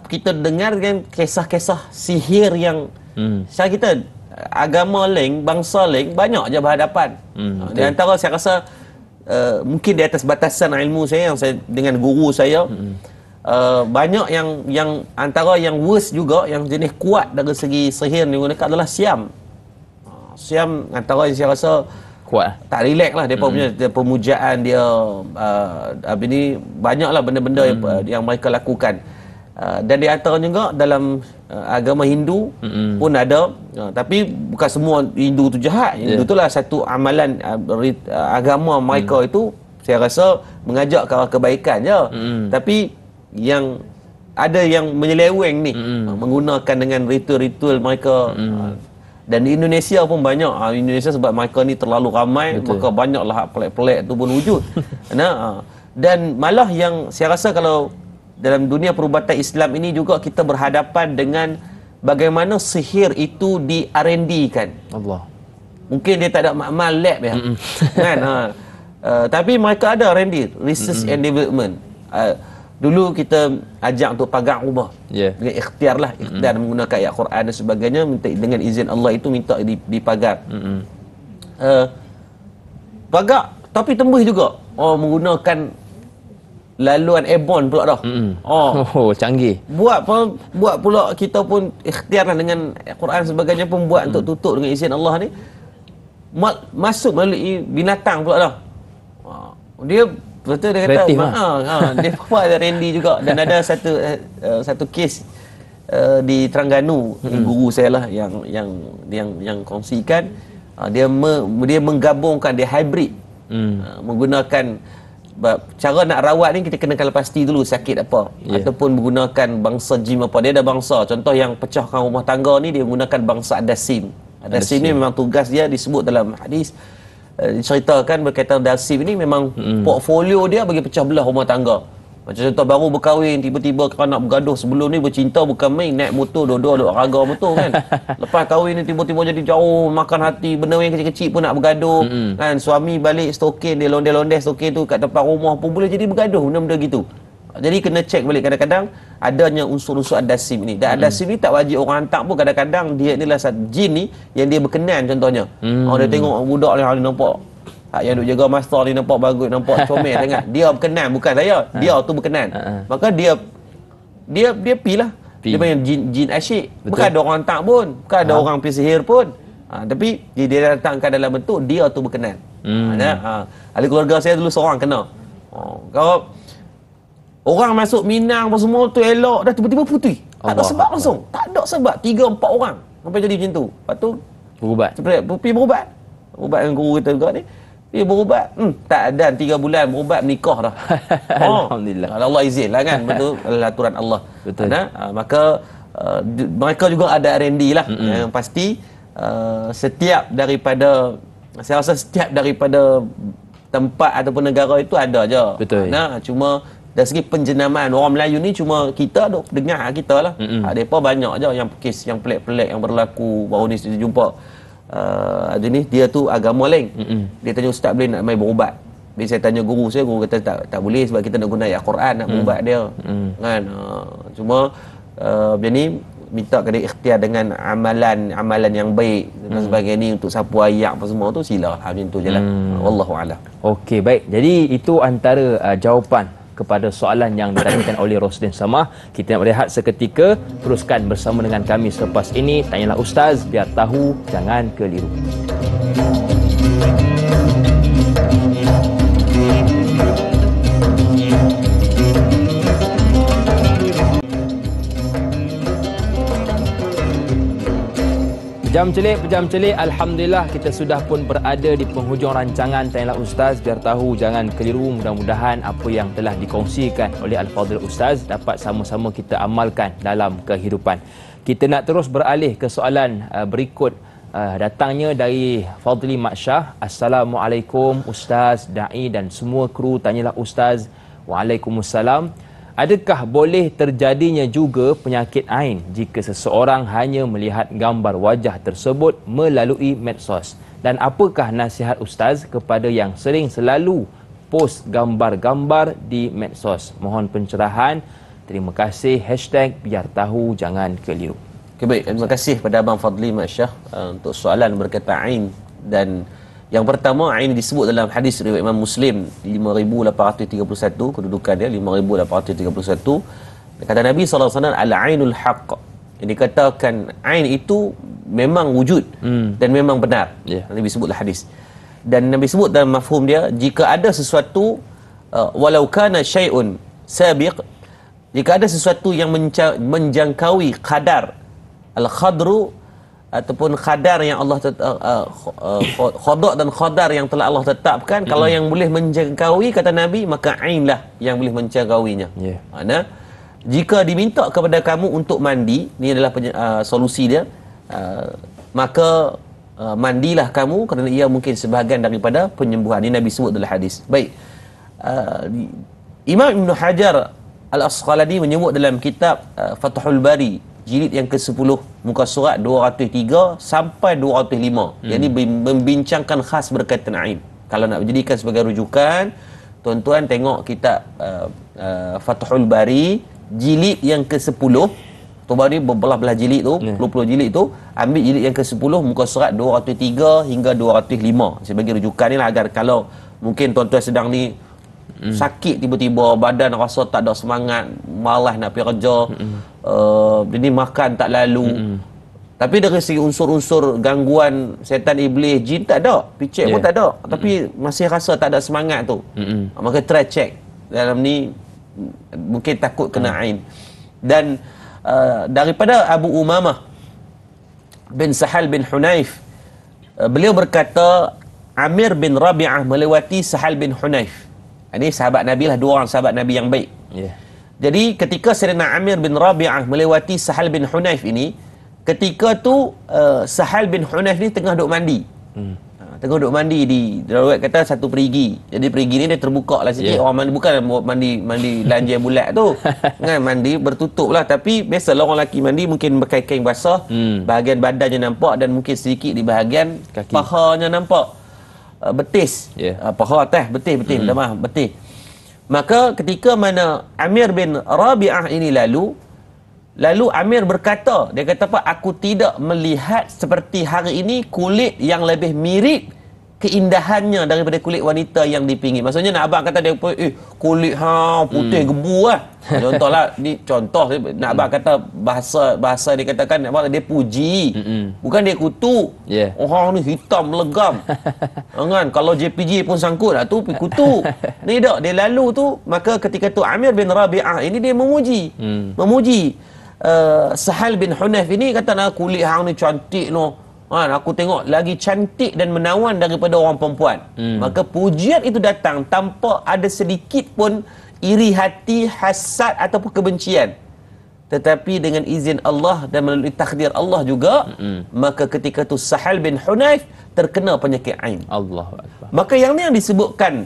Kita dengar kan kisah-kisah sihir yang saya kita agama lain, bangsa lain banyak je berhadapan. Di antara saya rasa mungkin di atas batasan ilmu saya, yang saya dengan guru saya, banyak yang antara yang worst juga, yang jenis kuat dari segi sihir yang digunakan adalah Siam. Siam antara yang saya rasa kuat, tak relax lah dia punya pemujaan dia, ini banyaklah benda-benda yang mereka lakukan. Dan di antara juga dalam agama Hindu pun ada, tapi bukan semua Hindu tu jahat. Hindu tu lah satu amalan agama mereka itu saya rasa mengajak ke arah kebaikan je. Tapi yang ada yang menyeleweng ni, menggunakan dengan ritual-ritual mereka. Dan di Indonesia pun banyak. Indonesia sebab mereka ni terlalu ramai, maka banyaklah pelik-pelik tu pun wujud. Dan malah yang saya rasa kalau dalam dunia perubatan Islam ini juga kita berhadapan dengan bagaimana sihir itu di R&D kan. Mungkin dia tak ada makmal lab ya. Kan? Tapi mereka ada R&D, research and development. Dulu kita ajak untuk pagar rumah dengan ikhtiar lah, ikhtiar menggunakan ayat Quran dan sebagainya, minta dengan izin Allah itu minta dipagar. Pagar tapi tembus juga. Menggunakan laluan airborne pula dah. Canggih. Buat pula kita pun ikhtiar lah dengan Quran sebagainya pun buat untuk tutup dengan izin Allah ni. Masuk melalui binatang pula dah. Dia betul dia kata dia buat ada Randy juga. Dan ada satu kes di Terengganu, guru saya lah yang kongsikan, dia menggabungkan, dia hybrid, menggunakan cara nak rawat ni, kita kenakan pasti dulu sakit apa, ataupun menggunakan bangsa jim apa. Dia ada bangsa, contoh yang pecahkan rumah tangga ni dia menggunakan bangsa Adasim. Adasim ni memang tugas dia disebut dalam hadis, diceritakan berkaitan Adasim ni memang portfolio dia bagi pecah belah rumah tangga. Macam contoh baru berkahwin, tiba-tiba kalau nak bergaduh, sebelum ni bercinta bukan main, naik motor dua-dua duk raga motor kan. Lepas kahwin ni tiba-tiba jadi jauh, makan hati, benda yang kecil-kecil pun nak bergaduh kan. Suami balik stokin, dia londe-londe stokin tu kat depan rumah pun boleh jadi bergaduh, benda-benda gitu. Jadi kena cek balik kadang-kadang adanya unsur-unsur Adasim ni. Dan Adasim ni tak wajib orang hantar pun, kadang-kadang dia ni lah jin ni yang dia berkenan contohnya. Dia tengok budak ni nampak yang duk jaga master ni nampak bagus, nampak comel sangat. Dia berkenan, bukan saya. Dia tu berkenan. Maka dia pilah. Dia panggil jin asyik. Bukan ada orang hantar pun, bukan ada orang pergi sihir pun. Tapi dia datangkan dalam bentuk dia tu berkenan. Ahli keluarga saya dulu seorang kena. Kalau Orang masuk Minang apa semua tu elok, dah tiba-tiba putih. Tak ada sebab langsung. Tak ada sebab. 3-4 orang sampai jadi macam tu. Lepas tu Berubat. Pergi berubat. Berubat dengan guru kita juga ni. Dia berubat. Tak ada 3 bulan berubat menikah dah. Alhamdulillah. Kalau Allah izin lah kan. Betul adalah aturan Allah. Betul. Maka mereka juga ada R&D lah. Yang pasti setiap daripada, saya rasa setiap daripada tempat ataupun negara itu ada je. Betul. Cuma dari segi penjenamaan orang Melayu ni cuma kita duk dengar kita lah. Depa banyak je yang kes yang pelik-pelik yang berlaku. Baru ni saya jumpa jenis dia tu agama lain. Dia tanya ustaz boleh nak mai berubat. Bila saya tanya guru saya, guru kata tak boleh sebab kita nak guna ayat Quran nak berubat dia. Kan? Cuma dia ni minta kena ikhtiar dengan amalan yang baik dan sebagainya ni untuk sapu ayak apa semua tu sila macam tu je lah. Wallahu a'lam. Okey, baik. Jadi itu antara jawapan kepada soalan yang ditanyakan oleh Rosdin Samah. Kita nak berehat seketika. Teruskan bersama dengan kami selepas ini. Tanyalah Ustaz, biar tahu, jangan keliru. Pejam celik, Alhamdulillah kita sudah pun berada di penghujung rancangan Tanyalah Ustaz, biar tahu jangan keliru. Mudah-mudahan apa yang telah dikongsikan oleh Al-Fadhil Ustaz dapat sama-sama kita amalkan dalam kehidupan. Kita nak terus beralih ke soalan berikut. Datangnya dari Fadli Mak Syah. Assalamualaikum Ustaz, Da'i dan semua kru Tanyalah Ustaz. Waalaikumsalam. Adakah boleh terjadinya juga penyakit ain jika seseorang hanya melihat gambar wajah tersebut melalui medsos? Dan apakah nasihat Ustaz kepada yang sering selalu post gambar-gambar di medsos? Mohon pencerahan. Terima kasih. #biar tahu jangan keliru. Okay, baik. Terima kasih pada Abang Fadli Mak Syah untuk soalan berkaitan ain. Dan yang pertama, ain disebut dalam hadis riwayat Imam Muslim 5831, kedudukan dia 5831. Kata Nabi SAW, al-ainul haqq. Yang dikatakan ain itu memang wujud dan memang benar. Nabi sebutlah hadis. Dan Nabi sebut dalam mafhum dia, jika ada sesuatu walau kana syai'un sabiq, jika ada sesuatu yang menjangkaui qadar al-khadru ataupun qadar yang Allah qada dan qadar yang telah Allah tetapkan, kalau yang boleh menjangkaui, kata Nabi, maka ain lah yang boleh menjangkauinya. Mana jika diminta kepada kamu untuk mandi, ni adalah solusi dia, maka mandilah kamu kerana ia mungkin sebahagian daripada penyembuhan. Ini Nabi sebut dalam hadis. Baik, Imam Ibn Hajar Al-Asqalani menyebut dalam kitab Fathul Bari jilid yang ke-10 muka surat 203 sampai 205. Yang ini membincangkan khas berkaitan ain. Kalau nak dijadikan sebagai rujukan, tuan-tuan tengok kitab Fathul Bari jilid yang ke-10. Tu baru ni berbelah-belah jilid tu, 20 jilid tu, ambil jilid yang ke-10 muka surat 203 hingga 205 sebagai rujukan ni lah, agar kalau mungkin tuan-tuan sedang ni sakit tiba-tiba, badan rasa tak ada semangat, malas nak pergi kerja, jadi makan tak lalu, tapi dari segi unsur-unsur gangguan setan, iblis, jin tak ada, picit pun tak ada, tapi masih rasa tak ada semangat tu, maka try check dalam ni, mungkin takut kena ain. Dan daripada Abu Umamah bin Sahal bin Hunayf, beliau berkata Amir bin Rabi'ah melewati Sahal bin Hunayf. Ini sahabat Nabi lah, 2 orang sahabat Nabi yang baik. Jadi ketika Sayyidina Amir bin Rabi'ah melewati Sahal bin Hunayf ini, ketika tu Sahal bin Hunayf ni tengah duk mandi. Tengah duk mandi di riwayat kata satu perigi. Jadi perigi ni dia terbuka lah sikit. Orang mandi bukan mandi lanjir bulat tu. Kan, mandi bertutup lah. Tapi biasalah orang lelaki mandi mungkin pakai kain basah, bahagian badannya nampak dan mungkin sedikit di bahagian kaki, pahanya nampak. Betis, paha atas, betis, minta maaf, betis. Maka ketika mana Amir bin Rabi'ah ini lalu Amir berkata, dia kata apa, aku tidak melihat seperti hari ini kulit yang lebih mirip keindahannya daripada kulit wanita yang dipingit. Maksudnya nak abang kata dia kulit putih gebu lah. Contohlah ni contoh nak abang kata bahasa dia katakan abang dia puji. Bukan dia kutuk. Orang ni hitam legam. Kan kalau JPJ pun sangkut lah tu kutuk. Ni dak dia lalu tu, maka ketika tu Amir bin Rabi'ah ini dia memuji. Sahal bin Hunayf ini kata nak kulit hang ni cantik no. Aku tengok lagi cantik dan menawan daripada orang perempuan. Maka pujian itu datang tanpa ada sedikit pun iri hati, hasad ataupun kebencian. Tetapi dengan izin Allah dan melalui takdir Allah juga, maka ketika itu Sahal bin Hunayf terkena penyakit ain. Allahu Akbar. Maka yang ni yang disebutkan,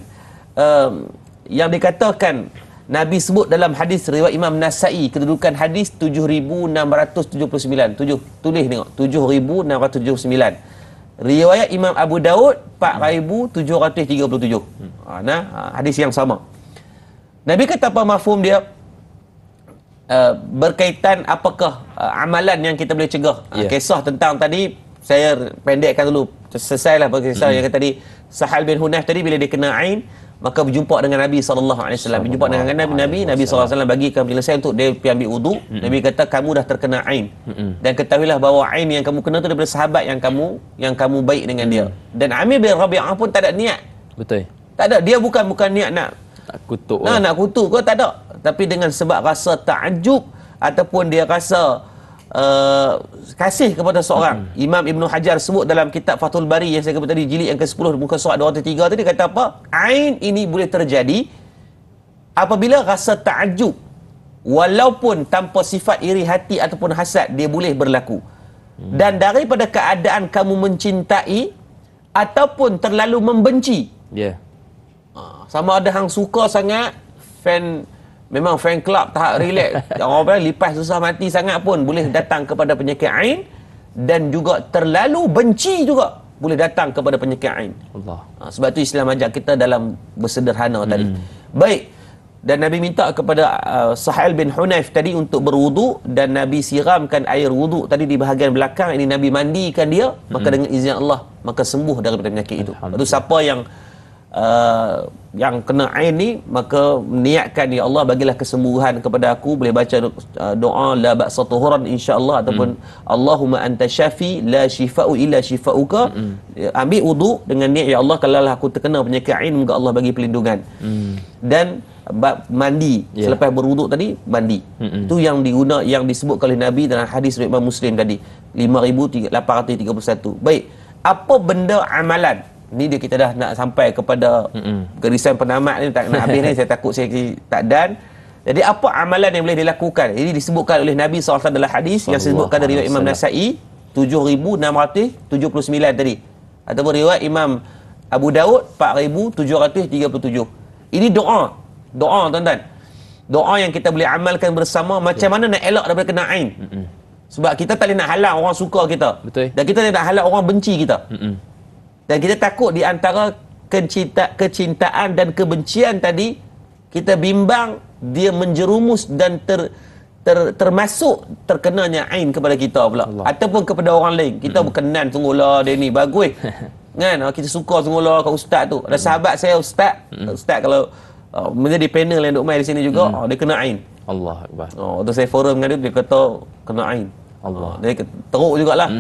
yang dikatakan Nabi sebut dalam hadis riwayat Imam Nasa'i, kedudukan hadis 7679. Tulis tengok 7679. Riwayat Imam Abu Daud 4737. Hadis yang sama. Nabi kata apa mafhum dia? Berkaitan apakah amalan yang kita boleh cegah. Kisah tentang tadi saya pendekkan dulu. Selesailah kisah yang tadi Sahal bin Hunayf tadi bila dia kena ain, maka berjumpa dengan Nabi SAW. Berjumpa dengan Nabi SAW bagikan penyelesaian untuk dia pergi ambil wuduk. Nabi kata kamu dah terkena ain. Dan ketahuilah bahawa ain yang kamu kena tu daripada sahabat yang kamu baik dengan dia. Dan Amir bin Rabi'ah pun tak ada niat. Betul. Tak ada, dia bukan niat nak kutuk. Nak kutuk kau tak ada. Tapi dengan sebab rasa takjub ataupun dia rasa kasih kepada seorang. Imam Ibn Hajar sebut dalam kitab Fathul Bari yang saya sebut tadi, jilid yang ke-10 muka surat 203 tadi, kata apa? Ain ini boleh terjadi apabila rasa takjub walaupun tanpa sifat iri hati ataupun hasad, dia boleh berlaku. Dan daripada keadaan kamu mencintai ataupun terlalu membenci. Sama ada hang suka sangat, memang fan club tahap relax, orang lipas susah mati sangat pun boleh datang kepada penyakit ain, dan juga terlalu benci juga boleh datang kepada penyakit ain. Sebab tu Islam ajak kita dalam bersederhana tadi. Baik, dan Nabi minta kepada Sahal bin Hunayf tadi untuk berwuduk, dan Nabi siramkan air wuduk tadi di bahagian belakang ini, Nabi mandikan dia, maka dengan izin Allah maka sembuh daripada penyakit itu. Lepas tu siapa yang kena ain ni, maka niatkan, ya Allah bagilah kesembuhan kepada aku, boleh baca doa la ba'sa tuhuran insya-Allah, ataupun Allahumma anta syafi la shifa'u illa shifa'uka. Ambil wuduk dengan niat, ya Allah kalau aku terkena penyakit ain, moga Allah bagi perlindungan. Dan mandi selepas berwuduk tadi, mandi. Itu yang disebut oleh Nabi dalam hadis riwayat Imam Muslim tadi 5831. Baik, apa benda amalan ni dia, kita dah nak sampai kepada garisan penamat ni, tak nak habis ni, saya takut saya tak dan. Jadi apa amalan yang boleh dilakukan? Ini disebutkan oleh Nabi SAW dalam hadis yang disebutkan dari riwayat Imam Nasa'i 7679 tadi, ataupun riwayat Imam Abu Daud 4737. Ini doa tuan-tuan, doa yang kita boleh amalkan bersama. Macam mana nak elak daripada kena ain? Sebab kita tak boleh nak halang orang suka kita. Betul. Dan kita tak nak halang orang benci kita. Dan kita takut di antara kecintaan dan kebencian tadi, kita bimbang dia menjerumus dan termasuk terkenanya ain kepada kita pula, ataupun kepada orang lain. Kita berkenan sungguhlah dia ni bagus kan, kita suka sungguhlah kat ustaz tu. Ada sahabat saya ustaz kalau menjadi panel yang duk main di sini juga, dia kena ain. Allah Akbar. Tu saya forum dengan dia kata kena ain. Dia teruk jugalah.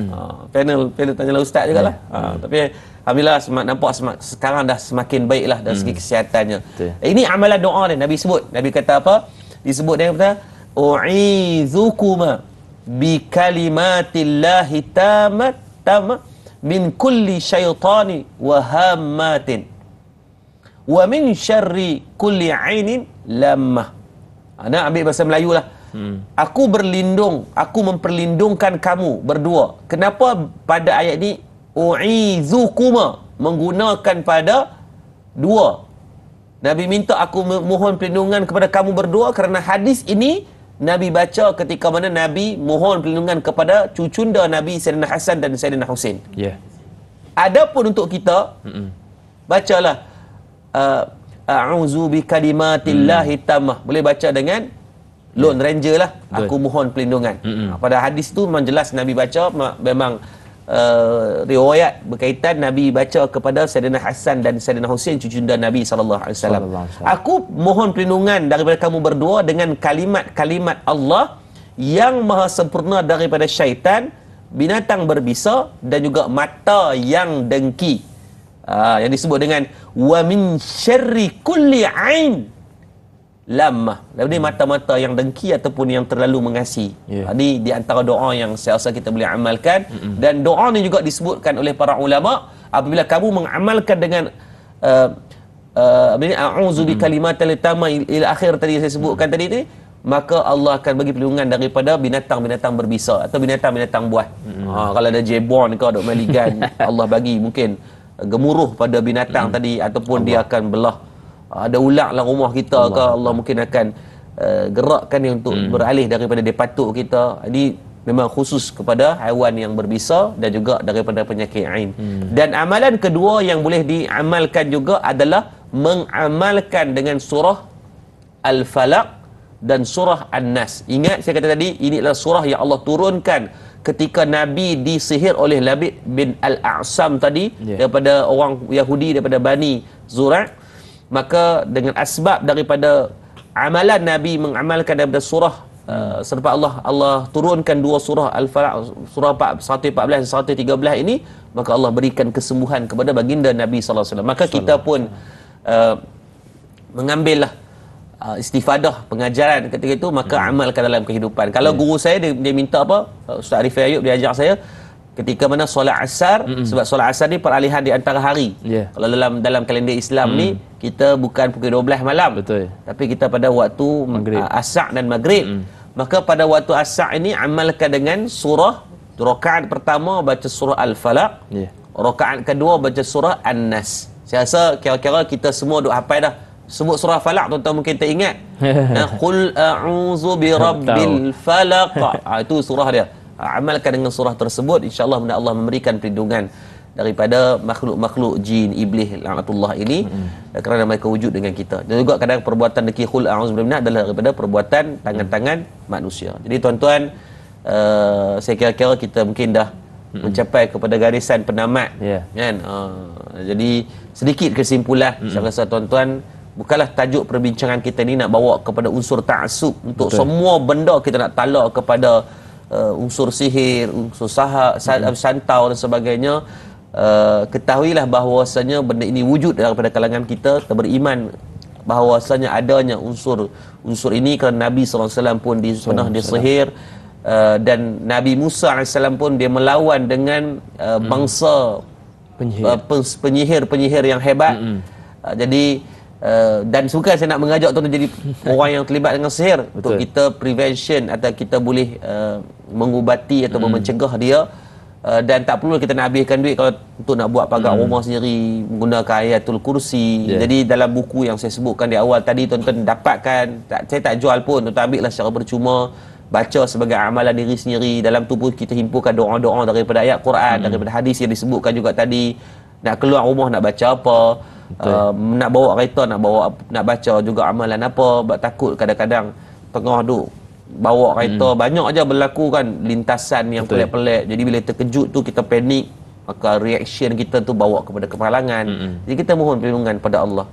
Panel tanyalah ustaz jugalah. Tapi alhamdulillah nampak sekarang dah semakin baiklah dari segi kesihatannya. Ini amalan doa dia Nabi sebut. Nabi kata apa? Disebut dia kata u'izukuma bi kalimatillahi tammat min kulli syaitani wa hammatin wa min syarri kulli ainin lammah. Nak ambil bahasa Melayu lah. Aku memperlindungkan kamu berdua. Kenapa pada ayat ni u'izukuma menggunakan pada dua? Nabi minta aku mohon perlindungan kepada kamu berdua kerana hadis ini Nabi baca ketika mana Nabi mohon perlindungan kepada cucunda Nabi Sayyidina Hasan dan Sayyidina Husain. Adapun untuk kita, bacalah a'udzu bi kalimatillahi tammah. Boleh baca dengan Lone Ranger lah. Aku mohon perlindungan. Pada hadis tu memang jelas Nabi baca memang riwayat berkaitan Nabi baca kepada Sayyidina Hasan dan Sayyidina Husain cucunda Nabi sallallahu alaihi wasallam. Aku mohon perlindungan daripada kamu berdua dengan kalimat-kalimat Allah yang maha sempurna daripada syaitan, binatang berbisa dan juga mata yang dengki. Yang disebut dengan wa min syarri kulli ain lamah. Dari mata-mata yang dengki ataupun yang terlalu mengasihi. Ini di antara doa yang saya rasa kita boleh amalkan. Dan doa ni juga disebutkan oleh para ulama, apabila kamu mengamalkan dengan a'udzu bi kalimatil tamma ila akhir tadi saya sebutkan tadi ni, maka Allah akan bagi perlindungan daripada binatang-binatang berbisa atau binatang-binatang buas. Kalau ada jebon ke, ada maligan, Allah bagi mungkin gemuruh pada binatang tadi, ataupun dia akan belah. Ada ular dalam rumah kita ke, Allah mungkin akan gerakkan dia untuk beralih daripada dia patuk kita. Ini memang khusus kepada haiwan yang berbisa dan juga daripada penyakit ain. Dan amalan kedua yang boleh diamalkan juga adalah mengamalkan dengan surah Al-Falaq dan surah An-Nas. Ingat saya kata tadi, ini adalah surah yang Allah turunkan ketika Nabi disihir oleh Labid bin Al-A'sam tadi, daripada orang Yahudi, daripada Bani Zura'. Maka dengan asbab daripada amalan Nabi mengamalkan daripada surah selepas Allah turunkan dua surah Al-Falaq, surah 114 dan 113 ini, maka Allah berikan kesembuhan kepada baginda Nabi sallallahu alaihi wasallam. Maka kita pun mengambillah istifadah pengajaran ketika itu, maka amalkan dalam kehidupan. Kalau guru saya dia minta apa, Ustaz Arif Ayub dia ajar saya ketika mana solat asar, sebab solat asar ni peralihan di antara hari. Kalau dalam kalender Islam ni kita bukan pukul 12 malam. Betul. Tapi kita pada waktu asar dan maghrib. Maka pada waktu asar ini amalkan dengan surah, rakaat pertama baca surah Al-Falaq, rakaat kedua baca surah An-Nas. Saya rasa kira-kira kita semua duk hafal dah. Sebut surah Falaq, tuan-tuan mungkin tak ingat. Qul a'udzu birabbil falaq. Itu surah dia. Amalkan dengan surah tersebut, insya-Allah Allah memberikan perlindungan daripada makhluk-makhluk jin, iblis, laknatullah ini, kerana mereka wujud dengan kita. Dan juga kadang perbuatan deki qul a'udzu birabbil falaq adalah daripada perbuatan tangan-tangan manusia. Jadi tuan-tuan, saya kira-kira kita mungkin dah mencapai kepada garisan penamat, kan? Jadi sedikit kesimpulan. Saya rasa tuan-tuan, bukanlah tajuk perbincangan kita ni nak bawa kepada unsur ta'assub untuk semua benda kita nak talak kepada unsur sihir, unsur santau dan sebagainya. Ketahuilah bahawasanya benda ini wujud daripada kalangan kita. Kita beriman bahawasanya adanya unsur ini kerana Nabi SAW pun pernah disihir, dan Nabi Musa AS pun dia melawan dengan bangsa penyihir yang hebat. Jadi dan suka saya nak mengajak tuan-tuan jadi orang yang terlibat dengan sihir. Untuk kita prevention, atau kita boleh mengubati atau mencegah dia. Dan tak perlu kita nak habiskan duit kalau untuk nak buat pagar rumah sendiri menggunakan ayatul kursi. Jadi dalam buku yang saya sebutkan di awal tadi, tuan-tuan dapatkan, saya tak jual pun, tuan-tuan ambil lah secara percuma, baca sebagai amalan diri sendiri. Dalam tu pun kita himpunkan doa-doa daripada ayat Quran, daripada hadis yang disebutkan juga tadi. Nak keluar rumah nak baca apa, nak bawa kereta nak baca juga amalan apa. Sebab takut kadang-kadang tengah duk bawa kereta, banyak aja berlaku kan lintasan yang pelik-pelik. Jadi bila terkejut tu kita panik, maka reaction kita tu bawa kepada kepalangan. Jadi kita mohon perlindungan pada Allah,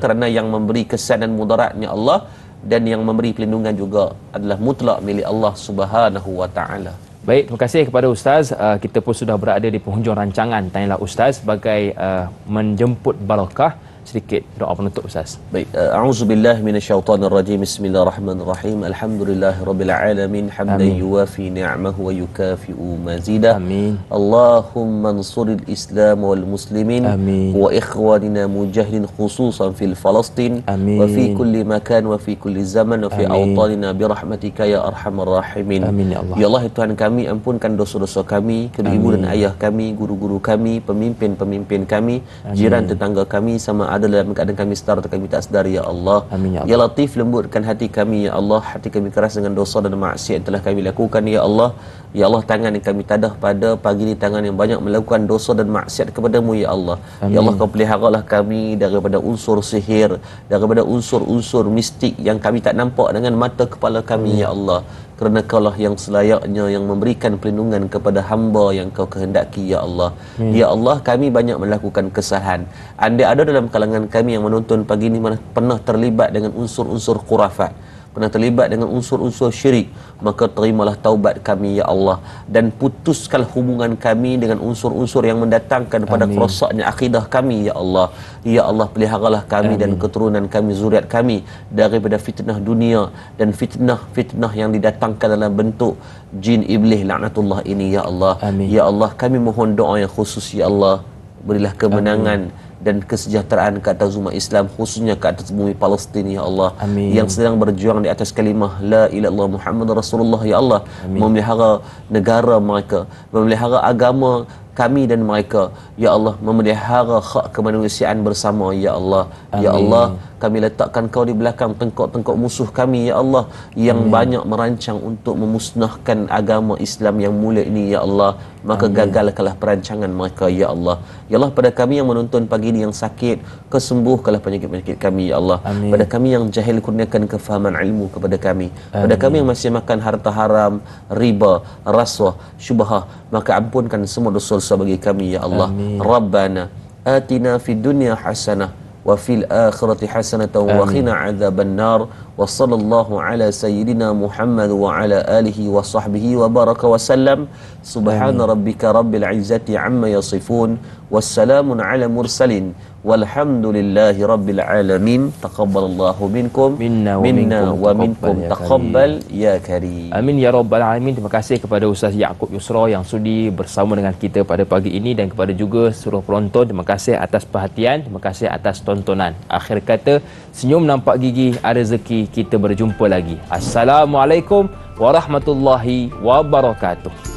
kerana yang memberi kesan dan mudaratnya Allah, dan yang memberi perlindungan juga adalah mutlak milik Allah Subhanahu wa taala. Baik, terima kasih kepada Ustaz. Kita pun sudah berada di penghujung rancangan Tanyalah Ustaz sebagai menjemput barakah. Sedikit doa penutup Ustaz. Baik, a'udzubillahi minasyaitonirrajim. Bismillahirrahmanirrahim. Alhamdulillahirabbil alamin, hamdan yuwafi ni'amahu wa yukafi'u mazidah. Amin. Allahumma ansuril Islam wal muslimin. Amin. Wa ikhwanina mujahidin khususan fil Falastin. Amin. Wa fi kulli makan wa fi kulli zaman wa fi awtanina bi rahmatika ya arhamar rahimin. Amin ya Allah. Ya Allah, Tuhan kami, ampunkan dosa-dosa kami, kedua ibu dan ayah kami, guru-guru kami, pemimpin-pemimpin kami, jiran tetangga kami, sama ada dalam keadaan kami sedar atau kami tak sedar, ya Allah. Amin, ya Allah. Ya Latif, lembutkan hati kami, ya Allah. Hati kami keras dengan dosa dan maksiat yang telah kami lakukan, ya Allah. Ya Allah, tangan yang kami tadah pada pagi ini, tangan yang banyak melakukan dosa dan maksiat kepadamu, ya Allah. Amin. Ya Allah, kau peliharalah kami daripada unsur sihir, daripada unsur-unsur mistik yang kami tak nampak dengan mata kepala kami, ya Allah. kerana Kaulah yang selayaknya yang memberikan perlindungan kepada hamba yang Kau kehendaki ya Allah. Ya Allah, kami banyak melakukan kesalahan. Anda ada dalam kalangan kami yang menonton pagi ini pernah terlibat dengan unsur-unsur khurafat, pernah terlibat dengan unsur-unsur syirik, maka terimalah taubat kami ya Allah, dan putuskan hubungan kami dengan unsur-unsur yang mendatangkan pada kerosaknya akidah kami ya Allah. Ya Allah, peliharalah kami dan keturunan kami, zuriat kami daripada fitnah dunia dan fitnah yang didatangkan dalam bentuk jin iblis laknatullah ini ya Allah. Ya Allah, kami mohon doa yang khusus ya Allah, berilah kemenangan dan kesejahteraan ke atas umat Islam, khususnya ke atas bumi Palestin ya Allah. Yang sedang berjuang di atas kalimah la ilaha illallah Muhammad Rasulullah ya Allah. Memelihara negara mereka, memelihara agama kami dan mereka ya Allah, memelihara hak kemanusiaan bersama ya Allah. Ya Allah, kami letakkan Kau di belakang tengkok-tengkok musuh kami ya Allah, yang banyak merancang untuk memusnahkan agama Islam yang mulia ini ya Allah. Maka gagalkanlah perancangan mereka ya Allah. Ya Allah, pada kami yang menonton pagi ini yang sakit, kesembuhkanlah penyakit-penyakit kami ya Allah. Pada kami yang jahil, kurniakan kefahaman ilmu kepada kami. Pada kami yang masih makan harta haram, riba, rasuah, syubhah, maka ampunkan semua dosa-dosa bagi kami ya Allah. Rabbana atina fid dunya hasanah wa fil akhirati hasanatan wa qina adzaban nar. Wa sallallahu ala sayyidina Muhammad wa ala alihi wa sahbihi wa baraka wa sallam. Subhana rabbika rabbil izzati amma yasifun, wassalamun ala mursalin, walhamdulillahi rabbil alamin. Taqabbalallahu minkum minna wa minkum taqabbal ya karim. Amin ya rabbal alamin. Terima kasih kepada Ustaz Yaakob Yusra yang sudi bersama dengan kita pada pagi ini, dan kepada juga seluruh penonton, terima kasih atas perhatian, terima kasih atas tontonan. Akhir kata, senyum nampak gigi, ada rezeki, kita berjumpa lagi. Assalamualaikum warahmatullahi wabarakatuh.